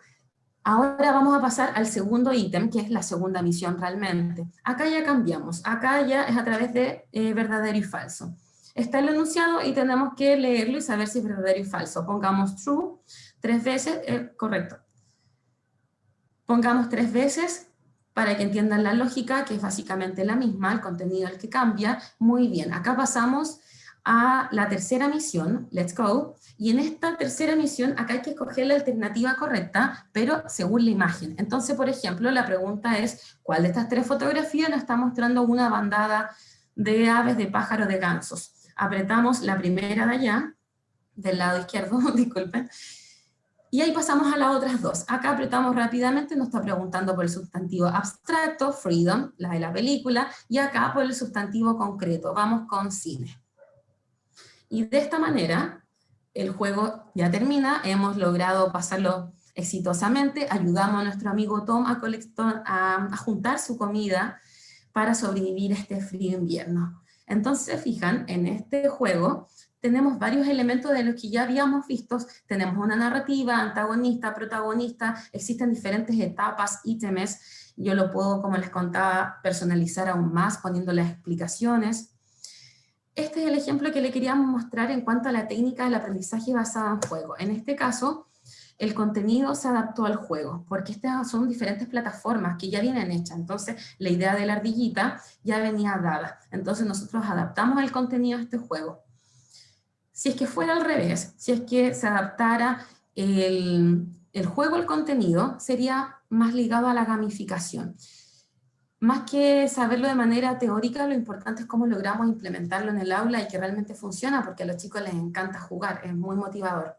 Ahora vamos a pasar al segundo ítem, que es la segunda misión realmente. Acá ya cambiamos. Acá ya es a través de verdadero y falso. Está el enunciado y tenemos que leerlo y saber si es verdadero y falso. Pongamos true 3 veces, correcto. Pongamos 3 veces para que entiendan la lógica, que es básicamente la misma, el contenido el que cambia. Muy bien, acá pasamos a la tercera misión, let's go, y en esta tercera misión acá hay que escoger la alternativa correcta, pero según la imagen. Entonces, por ejemplo, la pregunta es, ¿cuál de estas 3 fotografías nos está mostrando una bandada de aves, de pájaros, de gansos? Apretamos la primera de allá, del lado izquierdo, disculpen, y ahí pasamos a las otras 2. Acá apretamos rápidamente, nos está preguntando por el sustantivo abstracto, freedom, la de la película, y acá por el sustantivo concreto, vamos con cine. Y de esta manera, el juego ya termina, hemos logrado pasarlo exitosamente, ayudamos a nuestro amigo Tom a juntar su comida para sobrevivir este frío invierno. Entonces, fijan, en este juego tenemos varios elementos de los que ya habíamos visto. Tenemos una narrativa, antagonista, protagonista, existen diferentes etapas, ítems. Yo lo puedo, como les contaba, personalizar aún más poniendo las explicaciones. Este es el ejemplo que le queríamos mostrar en cuanto a la técnica del aprendizaje basado en juego. En este caso, el contenido se adaptó al juego, porque estas son diferentes plataformas que ya vienen hechas. Entonces, la idea de la ardillita ya venía dada. Entonces, nosotros adaptamos el contenido a este juego. Si es que fuera al revés, si es que se adaptara el juego al contenido, sería más ligado a la gamificación. Más que saberlo de manera teórica, lo importante es cómo logramos implementarlo en el aula y que realmente funciona, porque a los chicos les encanta jugar, es muy motivador.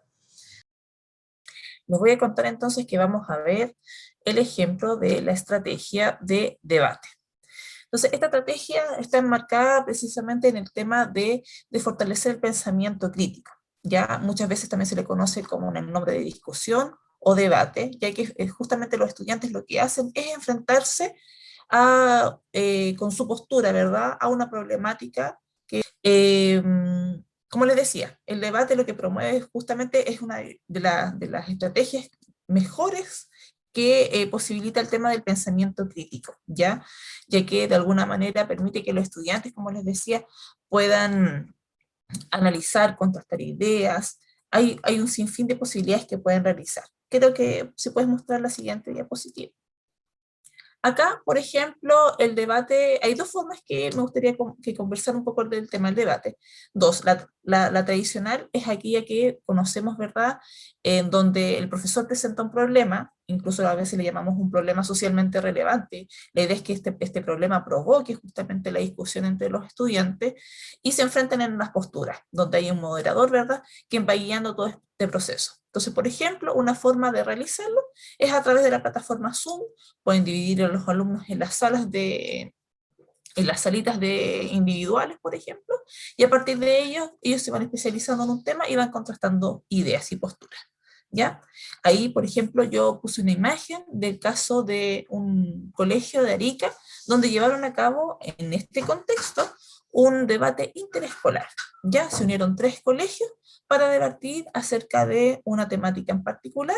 Les voy a contar entonces que vamos a ver el ejemplo de la estrategia de debate. Entonces, esta estrategia está enmarcada precisamente en el tema de fortalecer el pensamiento crítico. Ya muchas veces también se le conoce como un nombre de discusión o debate, ya que justamente los estudiantes lo que hacen es enfrentarse con su postura, ¿verdad?, a una problemática que, como les decía, el debate lo que promueve justamente es una de las estrategias mejores que posibilita el tema del pensamiento crítico, ya que de alguna manera permite que los estudiantes, como les decía, puedan analizar, contrastar ideas. Hay un sinfín de posibilidades que pueden realizar. Creo que se puede mostrar la siguiente diapositiva. Acá, por ejemplo, el debate, hay dos formas que me gustaría que conversar un poco del tema del debate. Dos, la tradicional es aquella que conocemos, ¿verdad?, en donde el profesor presenta un problema, incluso a veces le llamamos un problema socialmente relevante. La idea es que este problema provoque justamente la discusión entre los estudiantes y se enfrentan en unas posturas, donde hay un moderador, ¿verdad?, quien va guiando todo este proceso. Entonces, por ejemplo, una forma de realizarlo es a través de la plataforma Zoom. Pueden dividir a los alumnos en las salas en las salitas individuales, por ejemplo, y a partir de ellos se van especializando en un tema y van contrastando ideas y posturas, ¿ya? Ahí, por ejemplo, yo puse una imagen del caso de un colegio de Arica, donde llevaron a cabo, en este contexto, un debate interescolar, ¿ya? Se unieron 3 colegios para debatir acerca de una temática en particular,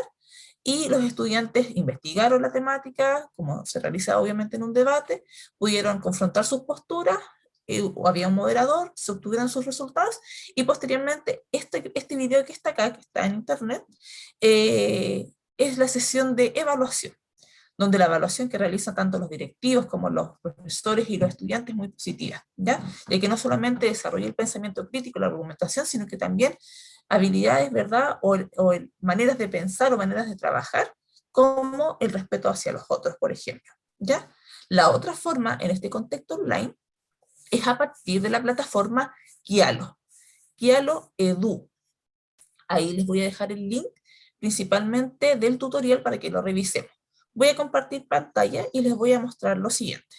y los estudiantes investigaron la temática, como se realiza obviamente en un debate, pudieron confrontar sus posturas, había un moderador, se obtuvieron sus resultados, y posteriormente este video que está acá, que está en internet, es la sesión de evaluación, donde la evaluación que realizan tanto los directivos como los profesores y los estudiantes es muy positiva, ¿ya? De que no solamente desarrolla el pensamiento crítico, la argumentación, sino que también habilidades, ¿verdad?, o maneras de pensar o maneras de trabajar, como el respeto hacia los otros, por ejemplo, ¿ya? La otra forma, en este contexto online, es a partir de la plataforma Kialo, Kialo Edu. Ahí les voy a dejar el link, principalmente del tutorial, para que lo revisemos. Voy a compartir pantalla y les voy a mostrar lo siguiente.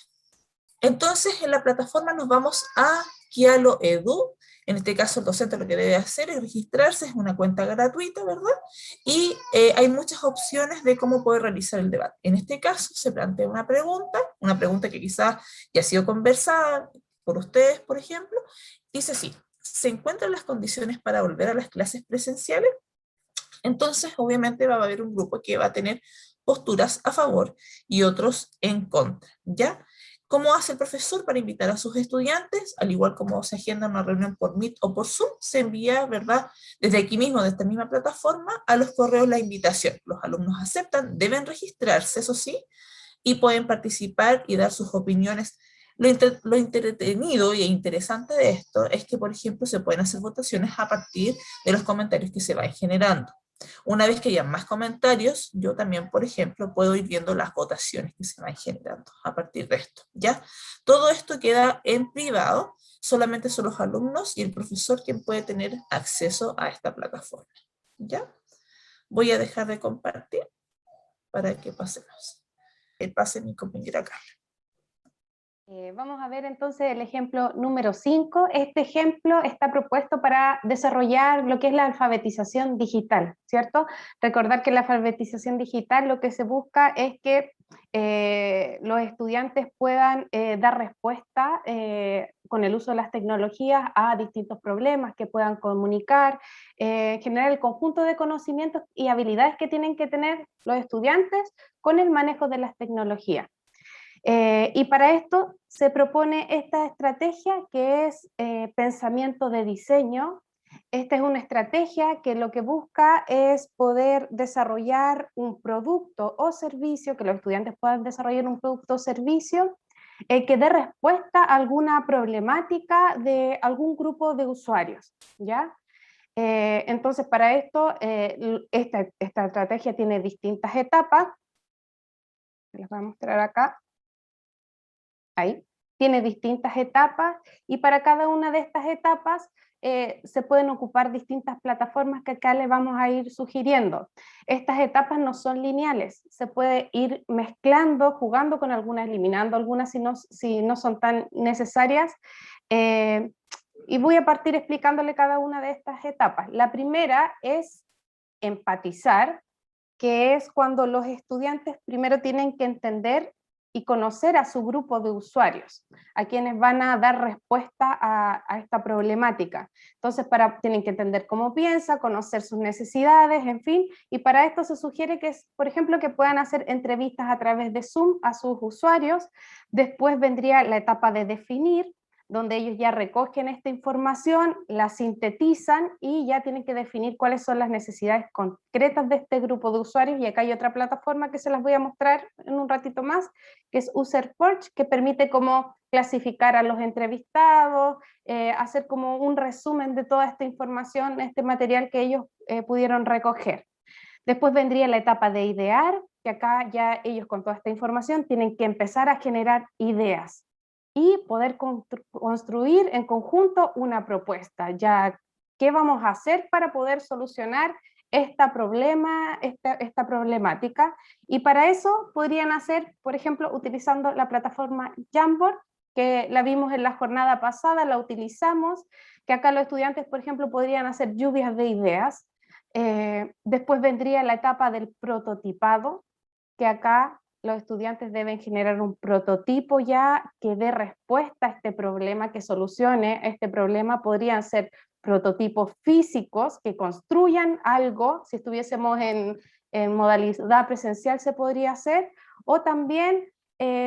Entonces, en la plataforma nos vamos a Kialo Edu. En este caso, el docente lo que debe hacer es registrarse, es una cuenta gratuita, ¿verdad? Y hay muchas opciones de cómo poder realizar el debate. En este caso, se plantea una pregunta que quizás ya ha sido conversada por ustedes, por ejemplo. Dice así: ¿se encuentran las condiciones para volver a las clases presenciales? Entonces, obviamente va a haber un grupo que va a tener posturas a favor y otros en contra, ¿ya? ¿Cómo hace el profesor para invitar a sus estudiantes? Al igual como se agenda una reunión por Meet o por Zoom, se envía, ¿verdad?, desde aquí mismo, de esta misma plataforma, a los correos la invitación. Los alumnos aceptan, deben registrarse, eso sí, y pueden participar y dar sus opiniones. Lo entretenido e interesante de esto es que, por ejemplo, se pueden hacer votaciones a partir de los comentarios que se vayan generando. Una vez que haya más comentarios, yo también, por ejemplo, puedo ir viendo las votaciones que se van generando a partir de esto, ¿ya? Todo esto queda en privado, solamente son los alumnos y el profesor quien puede tener acceso a esta plataforma, ¿ya? Voy a dejar de compartir para que pasemos. Pase mi compañera Carla. Vamos a ver entonces el ejemplo número 5. Este ejemplo está propuesto para desarrollar lo que es la alfabetización digital, ¿cierto? Recordar que la alfabetización digital lo que se busca es que los estudiantes puedan dar respuesta con el uso de las tecnologías a distintos problemas, que puedan comunicar, generar el conjunto de conocimientos y habilidades que tienen que tener los estudiantes con el manejo de las tecnologías. Y para esto se propone esta estrategia que es pensamiento de diseño. Esta es una estrategia que lo que busca es poder desarrollar un producto o servicio, que los estudiantes puedan desarrollar un producto o servicio que dé respuesta a alguna problemática de algún grupo de usuarios, ¿ya? Entonces, para esto, esta estrategia tiene distintas etapas. Les voy a mostrar acá. Ahí. Tiene distintas etapas y para cada una de estas etapas se pueden ocupar distintas plataformas que acá les vamos a ir sugiriendo. Estas etapas no son lineales, se puede ir mezclando, jugando con algunas, eliminando algunas si no son tan necesarias. Y voy a partir explicándole cada una de estas etapas. La primera es empatizar, que es cuando los estudiantes primero tienen que entender y conocer a su grupo de usuarios, a quienes van a dar respuesta a esta problemática. Entonces, tienen que entender cómo piensa, conocer sus necesidades, en fin, y para esto se sugiere que, por ejemplo, que puedan hacer entrevistas a través de Zoom a sus usuarios. Después vendría la etapa de definir, donde ellos ya recogen esta información, la sintetizan y ya tienen que definir cuáles son las necesidades concretas de este grupo de usuarios. Y acá hay otra plataforma que se las voy a mostrar en un ratito más, que es UserForge, que permite como clasificar a los entrevistados, hacer como un resumen de toda esta información, este material que ellos pudieron recoger. Después vendría la etapa de idear, que acá ya ellos con toda esta información tienen que empezar a generar ideas y poder construir en conjunto una propuesta. Ya, ¿qué vamos a hacer para poder solucionar esta problemática? Y para eso podrían hacer, por ejemplo, utilizando la plataforma Jamboard, que la vimos en la jornada pasada, la utilizamos, que acá los estudiantes, por ejemplo, podrían hacer lluvias de ideas. Después vendría la etapa del prototipado, que acá los estudiantes deben generar un prototipo ya que dé respuesta a este problema, que solucione este problema. Podrían ser prototipos físicos que construyan algo, si estuviésemos en modalidad presencial se podría hacer, o también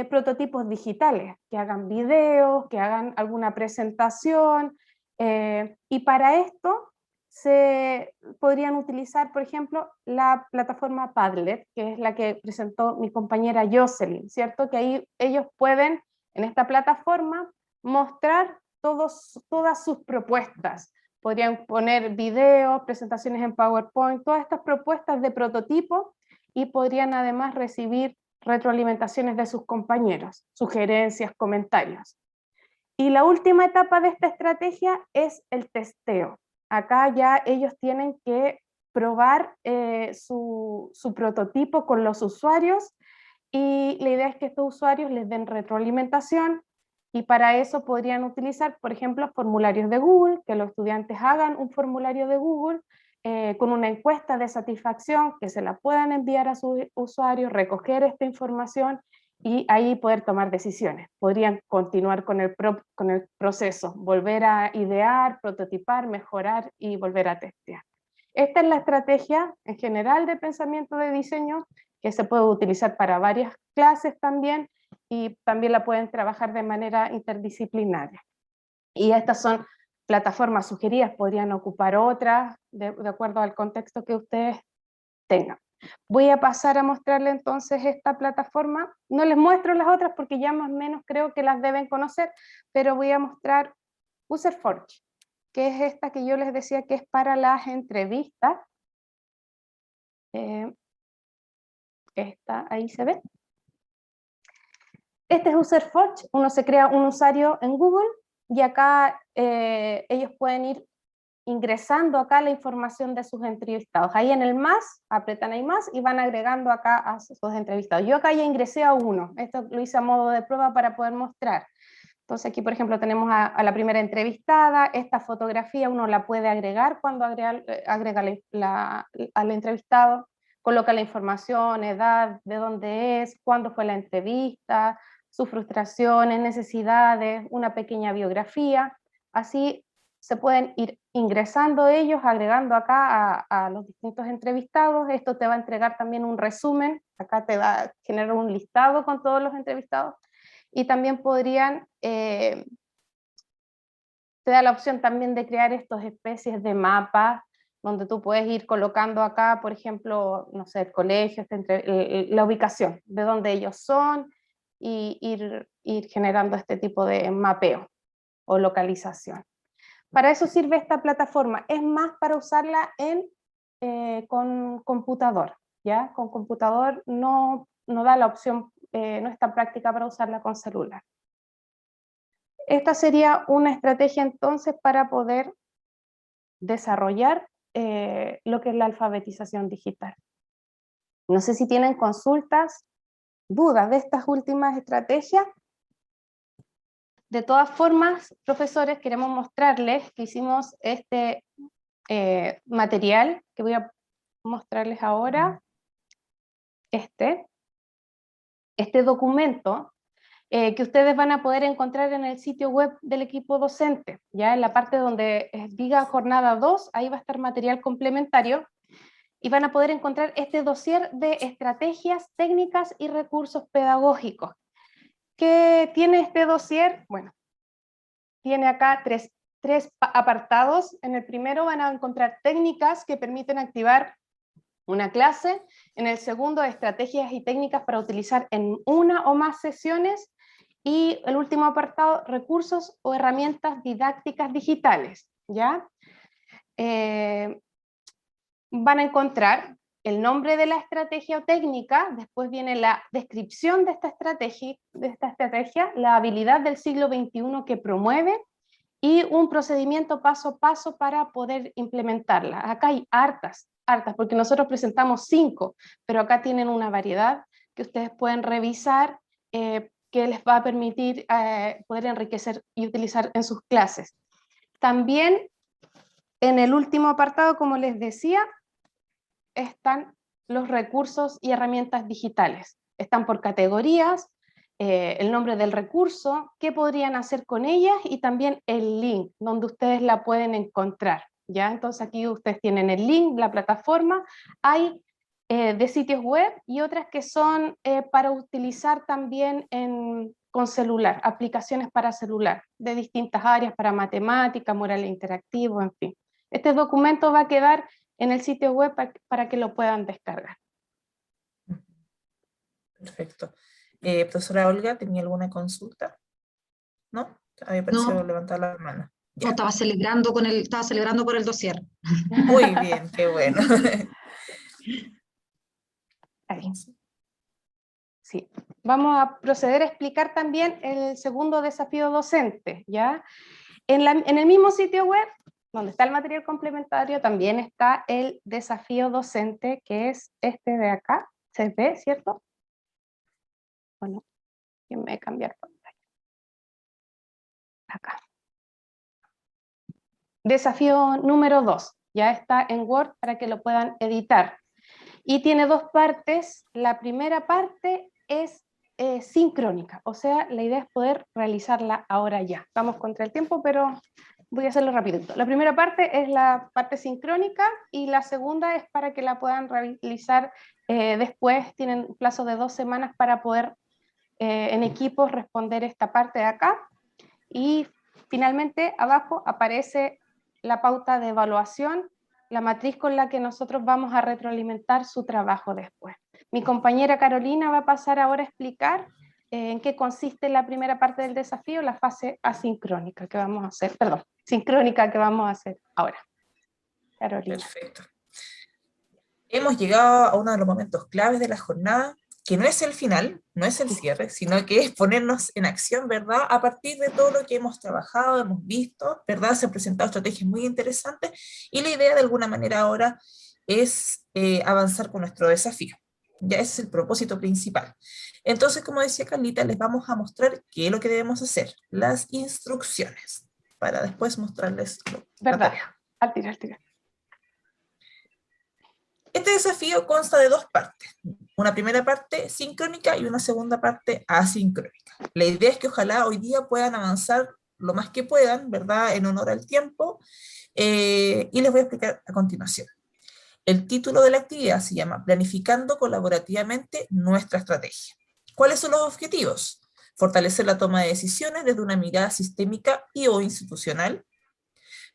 prototipos digitales, que hagan videos, que hagan alguna presentación, y para esto se podrían utilizar, por ejemplo, la plataforma Padlet, que es la que presentó mi compañera Jocelyn, ¿cierto? Que ahí ellos pueden, en esta plataforma, mostrar todas sus propuestas. Podrían poner videos, presentaciones en PowerPoint, todas estas propuestas de prototipo, y podrían además recibir retroalimentaciones de sus compañeros, sugerencias, comentarios. Y la última etapa de esta estrategia es el testeo. Acá ya ellos tienen que probar su prototipo con los usuarios, y la idea es que estos usuarios les den retroalimentación, y para eso podrían utilizar, por ejemplo, formularios de Google, que los estudiantes hagan un formulario de Google con una encuesta de satisfacción, que se la puedan enviar a sus usuarios, recoger esta información y ahí poder tomar decisiones. Podrían continuar con el proceso, volver a idear, prototipar, mejorar y volver a testear. Esta es la estrategia en general de pensamiento de diseño, que se puede utilizar para varias clases también, y también la pueden trabajar de manera interdisciplinaria. Y estas son plataformas sugeridas, podrían ocupar otras de acuerdo al contexto que ustedes tengan. Voy a pasar a mostrarle entonces esta plataforma. No les muestro las otras porque ya más o menos creo que las deben conocer, pero voy a mostrar UserForge, que es esta que yo les decía que es para las entrevistas. Esta, ahí se ve. Este es UserForge, uno se crea un usuario en Google y acá ellos pueden ir ingresando acá la información de sus entrevistados. Ahí en el más, apretan ahí más y van agregando acá a sus entrevistados. Yo acá ya ingresé a uno, esto lo hice a modo de prueba para poder mostrar. Entonces aquí, por ejemplo, tenemos a la primera entrevistada. Esta fotografía uno la puede agregar cuando agrega al entrevistado, coloca la información, edad, de dónde es, cuándo fue la entrevista, sus frustraciones, necesidades, una pequeña biografía. Así se pueden ir ingresando ellos, agregando acá a los distintos entrevistados. Esto te va a entregar también un resumen, acá te va a generar un listado con todos los entrevistados, y también podrían, te da la opción también de crear estas especies de mapas, donde tú puedes ir colocando acá, por ejemplo, no sé, el colegio, la ubicación, de dónde ellos son, y ir generando este tipo de mapeo o localización. Para eso sirve esta plataforma, es más para usarla con computador, ¿ya? Con computador no da la opción, no es tan práctica para usarla con celular. Esta sería una estrategia entonces para poder desarrollar lo que es la alfabetización digital. No sé si tienen consultas, dudas de estas últimas estrategias. De todas formas, profesores, queremos mostrarles que hicimos este material que voy a mostrarles ahora. este documento que ustedes van a poder encontrar en el sitio web del equipo docente, ya en la parte donde diga jornada 2, ahí va a estar material complementario, y van a poder encontrar este dossier de estrategias, técnicas y recursos pedagógicos. ¿Qué tiene este dossier? Bueno, tiene acá tres apartados. En el primero van a encontrar técnicas que permiten activar una clase. En el segundo, estrategias y técnicas para utilizar en una o más sesiones. Y el último apartado, recursos o herramientas didácticas digitales, ¿ya? Van a encontrar el nombre de la estrategia o técnica, después viene la descripción de esta estrategia, la habilidad del siglo XXI que promueve, y un procedimiento paso a paso para poder implementarla. Acá hay hartas, porque nosotros presentamos 5, pero acá tienen una variedad que ustedes pueden revisar, que les va a permitir poder enriquecer y utilizar en sus clases. También en el último apartado, como les decía, están los recursos y herramientas digitales. Están por categorías, el nombre del recurso, qué podrían hacer con ellas y también el link donde ustedes la pueden encontrar, ¿ya? Entonces aquí ustedes tienen el link, la plataforma, hay de sitios web y otras que son para utilizar también con celular, aplicaciones para celular, de distintas áreas, para matemática, moral e interactivo, en fin. Este documento va a quedar en el sitio web para que lo puedan descargar. Perfecto. Profesora Olga, ¿tenía alguna consulta? ¿No? Había parecido levantar la mano. No, estaba celebrando por el dossier. Muy bien, qué bueno. Ahí. Sí. Vamos a proceder a explicar también el segundo desafío docente, ¿ya? En el mismo sitio web, donde está el material complementario, también está el desafío docente, que es este de acá. ¿Se ve, cierto? Bueno, déjenme cambiar pantalla. Acá. Desafío número 2. Ya está en Word para que lo puedan editar. Y tiene 2 partes. La primera parte es sincrónica, o sea, la idea es poder realizarla ahora ya. Estamos contra el tiempo, pero voy a hacerlo rapidito. La primera parte es la parte sincrónica y la segunda es para que la puedan realizar después. Tienen un plazo de 2 semanas para poder en equipos responder esta parte de acá. Y finalmente abajo aparece la pauta de evaluación, la matriz con la que nosotros vamos a retroalimentar su trabajo después. Mi compañera Carolina va a pasar ahora a explicar en qué consiste la primera parte del desafío, la fase asincrónica que vamos a hacer, perdón, sincrónica que vamos a hacer ahora. Carolina. Perfecto. Hemos llegado a uno de los momentos claves de la jornada, que no es el final, no es el cierre, sino que es ponernos en acción, ¿verdad? A partir de todo lo que hemos trabajado, hemos visto, ¿verdad? Se han presentado estrategias muy interesantes y la idea de alguna manera ahora es avanzar con nuestro desafío. Ya ese es el propósito principal. Entonces, como decía Carlita, les vamos a mostrar qué es lo que debemos hacer, las instrucciones, para después mostrarles la tarea. Al tiro. Este desafío consta de 2 partes, una primera parte sincrónica y una segunda parte asincrónica. La idea es que ojalá hoy día puedan avanzar lo más que puedan, ¿verdad?, en honor al tiempo, y les voy a explicar a continuación. El título de la actividad se llama Planificando colaborativamente nuestra estrategia. ¿Cuáles son los objetivos? Fortalecer la toma de decisiones desde una mirada sistémica y o institucional,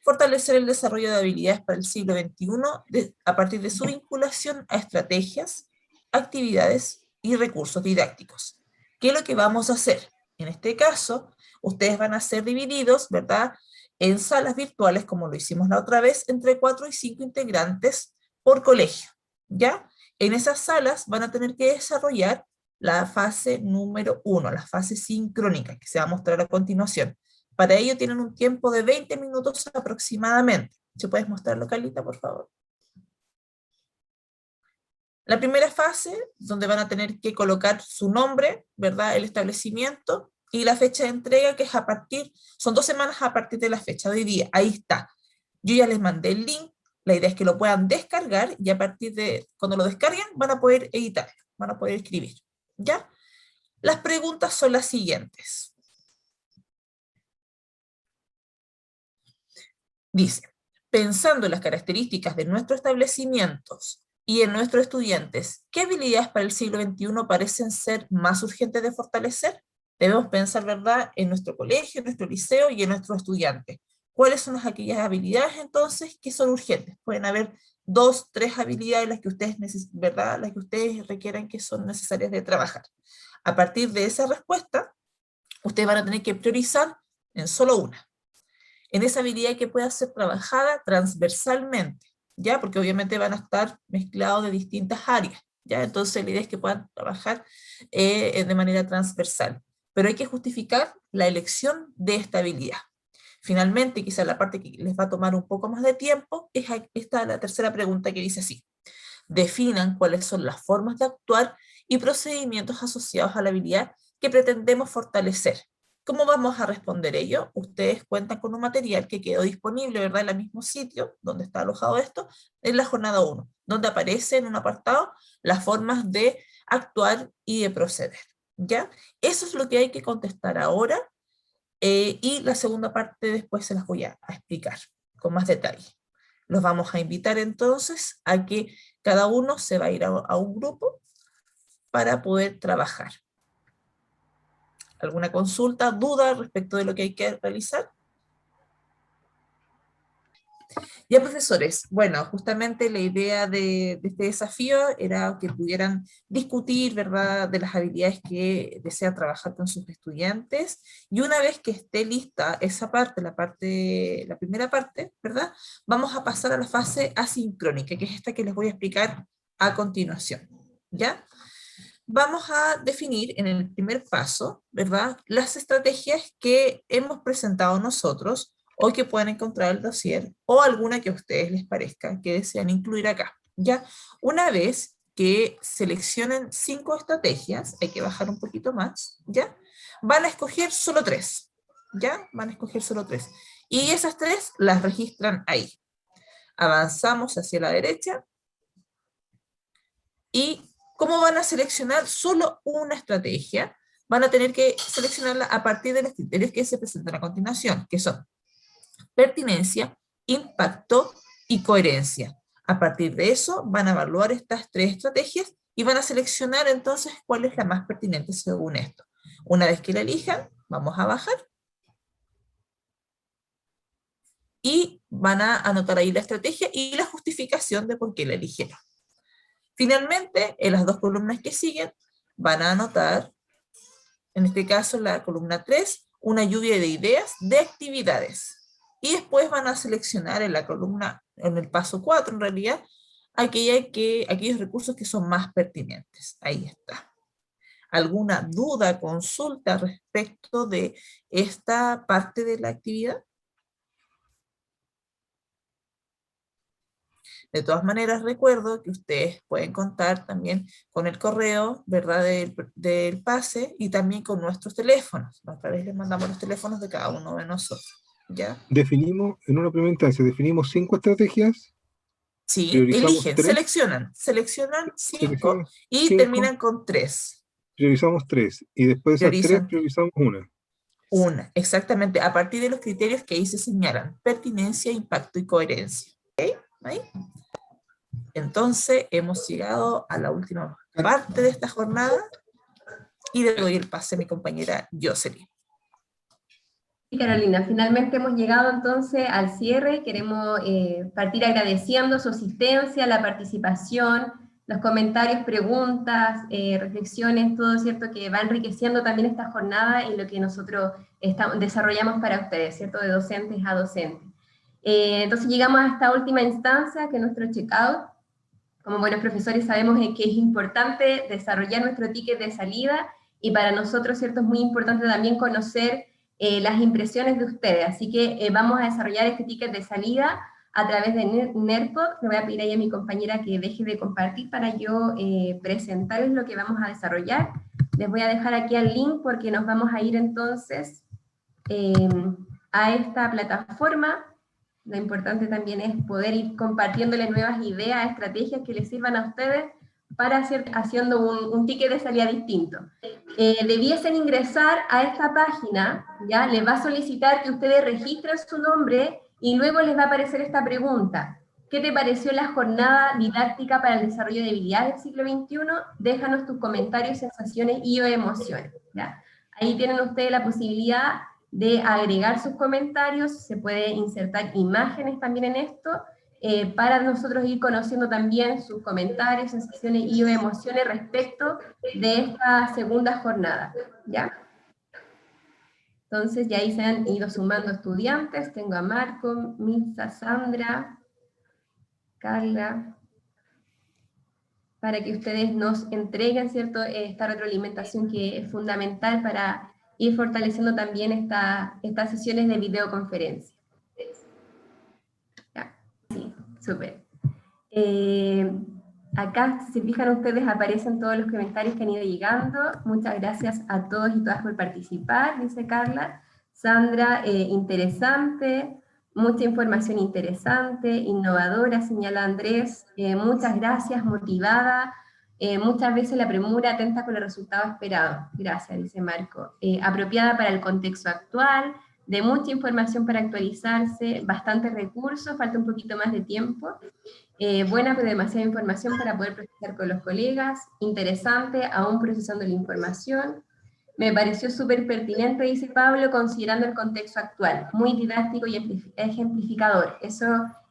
fortalecer el desarrollo de habilidades para el siglo XXI a partir de su vinculación a estrategias, actividades y recursos didácticos. ¿Qué es lo que vamos a hacer? En este caso, ustedes van a ser divididos, ¿verdad?, en salas virtuales, como lo hicimos la otra vez, entre 4 y 5 integrantes por colegio, ¿ya? En esas salas van a tener que desarrollar la fase número 1, la fase sincrónica, que se va a mostrar a continuación. Para ello tienen un tiempo de 20 minutos aproximadamente. ¿Se puedes mostrarlo, Carlita, por favor? La primera fase, donde van a tener que colocar su nombre, ¿verdad?, el establecimiento, y la fecha de entrega, que es son 2 semanas a partir de la fecha de hoy día. Ahí está. Yo ya les mandé el link. La idea es que lo puedan descargar y a partir de cuando lo descarguen van a poder editarlo. van a poder escribir, ¿ya? Las preguntas son las siguientes. Dice, pensando en las características de nuestros establecimientos y en nuestros estudiantes, ¿qué habilidades para el siglo XXI parecen ser más urgentes de fortalecer? Debemos pensar, ¿verdad?, en nuestro colegio, en nuestro liceo y en nuestros estudiantes. ¿Cuáles son aquellas habilidades, entonces, que son urgentes? Pueden haber 2, 3 habilidades las que ustedes ¿verdad?, las que ustedes requieran que son necesarias de trabajar. A partir de esa respuesta, ustedes van a tener que priorizar en solo una. En esa habilidad que pueda ser trabajada transversalmente, ¿ya? Porque obviamente van a estar mezclados de distintas áreas, ¿ya? Entonces la idea es que puedan trabajar de manera transversal. Pero hay que justificar la elección de esta habilidad. Finalmente, quizá la parte que les va a tomar un poco más de tiempo, es esta la tercera pregunta que dice así. Definan cuáles son las formas de actuar y procedimientos asociados a la habilidad que pretendemos fortalecer. ¿Cómo vamos a responder ello? Ustedes cuentan con un material que quedó disponible, ¿verdad?, en el mismo sitio donde está alojado esto, en la jornada 1, donde aparece en un apartado las formas de actuar y de proceder, ¿ya? Eso es lo que hay que contestar ahora, y la segunda parte después se las voy a explicar con más detalle. Los vamos a invitar entonces a que cada uno se va a ir a un grupo para poder trabajar. ¿Alguna consulta, duda respecto de lo que hay que realizar? Ya, profesores, bueno, justamente la idea de este desafío era que pudieran discutir, ¿verdad?, de las habilidades que desean trabajar con sus estudiantes, y una vez que esté lista esa parte, la primera parte, ¿verdad?, vamos a pasar a la fase asincrónica, que es esta que les voy a explicar a continuación, ¿ya? Vamos a definir en el primer paso, ¿verdad?, las estrategias que hemos presentado nosotros o que puedan encontrar el dossier, o alguna que a ustedes les parezca que desean incluir acá, ¿ya? Una vez que seleccionen 5 estrategias, hay que bajar un poquito más, ¿ya? Van a escoger solo 3, ¿ya? Van a escoger solo 3. Y esas 3 las registran ahí. Avanzamos hacia la derecha. ¿Y cómo van a seleccionar solo una estrategia? Van a tener que seleccionarla a partir de los criterios que se presentan a continuación, que son pertinencia, impacto y coherencia. A partir de eso van a evaluar estas 3 estrategias y van a seleccionar entonces cuál es la más pertinente según esto. Una vez que la elijan, vamos a bajar y van a anotar ahí la estrategia y la justificación de por qué la eligieron. Finalmente, en las 2 columnas que siguen, van a anotar, en este caso la columna 3, una lluvia de ideas de actividades. Y después van a seleccionar en la columna, en el paso 4 en realidad, aquellos recursos que son más pertinentes. Ahí está. ¿Alguna duda, consulta respecto de esta parte de la actividad? De todas maneras, recuerdo que ustedes pueden contar también con el correo, ¿verdad?, del pase, y también con nuestros teléfonos. Otra vez les mandamos los teléfonos de cada uno de nosotros, ¿ya? Definimos, en una primera instancia, definimos 5 estrategias. Sí, priorizamos eligen, 3, seleccionan 5 seleccionamos y 5, terminan con 3. priorizamos 3, y después de esas 3 Priorizan priorizamos una. una, exactamente, a partir de los criterios que ahí se señalan: pertinencia, impacto y coherencia. ¿Ok? ¿Ahí? Entonces, hemos llegado a la última parte de esta jornada y le doy el pase a mi compañera Jocelyn. Sí, Carolina, finalmente hemos llegado entonces al cierre. Queremos partir agradeciendo su asistencia, la participación, los comentarios, preguntas, reflexiones, todo cierto que va enriqueciendo también esta jornada y lo que nosotros desarrollamos para ustedes, ¿cierto?, de docentes a docentes. Entonces llegamos a esta última instancia, que es nuestro checkout. Como buenos profesores sabemos que es importante desarrollar nuestro ticket de salida, y para nosotros, ¿cierto?, es muy importante también conocer las impresiones de ustedes. Así que vamos a desarrollar este ticket de salida a través de NERPOD. Le voy a pedir ahí a mi compañera que deje de compartir para yo presentarles lo que vamos a desarrollar. Les voy a dejar aquí el link porque nos vamos a ir entonces a esta plataforma. Lo importante también es poder ir compartiéndoles nuevas ideas, estrategias que les sirvan a ustedes para haciendo un ticket de salida distinto. Debiesen ingresar a esta página, ¿ya? Les va a solicitar que ustedes registren su nombre y luego les va a aparecer esta pregunta. ¿Qué te pareció la jornada didáctica para el desarrollo de habilidades del siglo XXI? Déjanos tus comentarios, sensaciones y o emociones, ¿ya? Ahí tienen ustedes la posibilidad de agregar sus comentarios, se puede insertar imágenes también en esto, para nosotros ir conociendo también sus comentarios, sensaciones y o emociones respecto de esta segunda jornada, ¿ya? Entonces ya ahí se han ido sumando estudiantes, tengo a Marco, Mitza, Sandra, Carla, para que ustedes nos entreguen, ¿cierto?, esta retroalimentación que es fundamental para ir fortaleciendo también estas sesiones de videoconferencia. Ya, sí, súper. Acá, si se fijan ustedes, aparecen todos los comentarios que han ido llegando. Muchas gracias a todos y todas por participar, dice Carla. Sandra, interesante, mucha información interesante, innovadora, señala Andrés. Muchas gracias, motivada. Muchas veces la premura atenta con el resultado esperado. Gracias, dice Marco. Apropiada para el contexto actual, de mucha información para actualizarse, bastantes recursos, falta un poquito más de tiempo. Buena pero demasiada información para poder procesar con los colegas, interesante, aún procesando la información. Me pareció súper pertinente, dice Pablo, considerando el contexto actual, muy didáctico y ejemplificador. Eso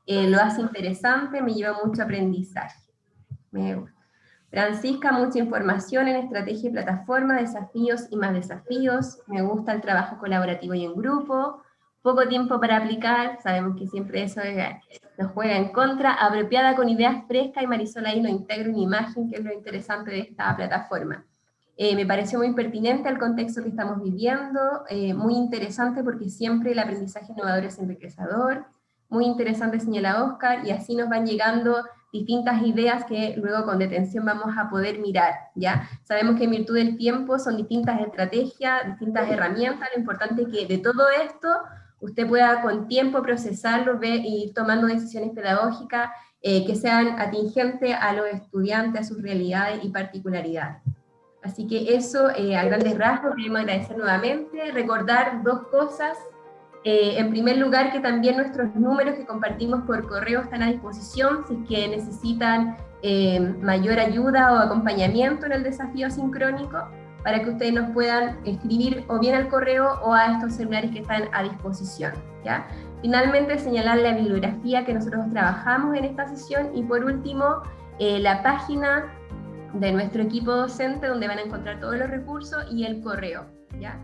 lo hace interesante, me lleva mucho aprendizaje. Me gusta. Francisca, mucha información en estrategia y plataforma, desafíos y más desafíos. Me gusta el trabajo colaborativo y en grupo. Poco tiempo para aplicar, sabemos que siempre eso nos juega en contra. Apropiada con ideas frescas, y Marisol ahí lo integra en imagen, que es lo interesante de esta plataforma. Me pareció muy pertinente al contexto que estamos viviendo, muy interesante porque siempre el aprendizaje innovador es enriquecedor. Muy interesante, señala Oscar, y así nos van llegando distintas ideas que luego con detención vamos a poder mirar, ¿ya? Sabemos que en virtud del tiempo son distintas estrategias, distintas herramientas, lo importante es que de todo esto usted pueda con tiempo procesarlo, ver y ir tomando decisiones pedagógicas que sean atingentes a los estudiantes, a sus realidades y particularidades. Así que eso, a grandes rasgos, queremos agradecer nuevamente, recordar dos cosas. En primer lugar, que también nuestros números que compartimos por correo están a disposición si es que necesitan mayor ayuda o acompañamiento en el desafío sincrónico, para que ustedes nos puedan escribir o bien al correo o a estos celulares que están a disposición, ¿ya? Finalmente, señalar la bibliografía que nosotros trabajamos en esta sesión y por último, la página de nuestro equipo docente donde van a encontrar todos los recursos y el correo, ¿ya?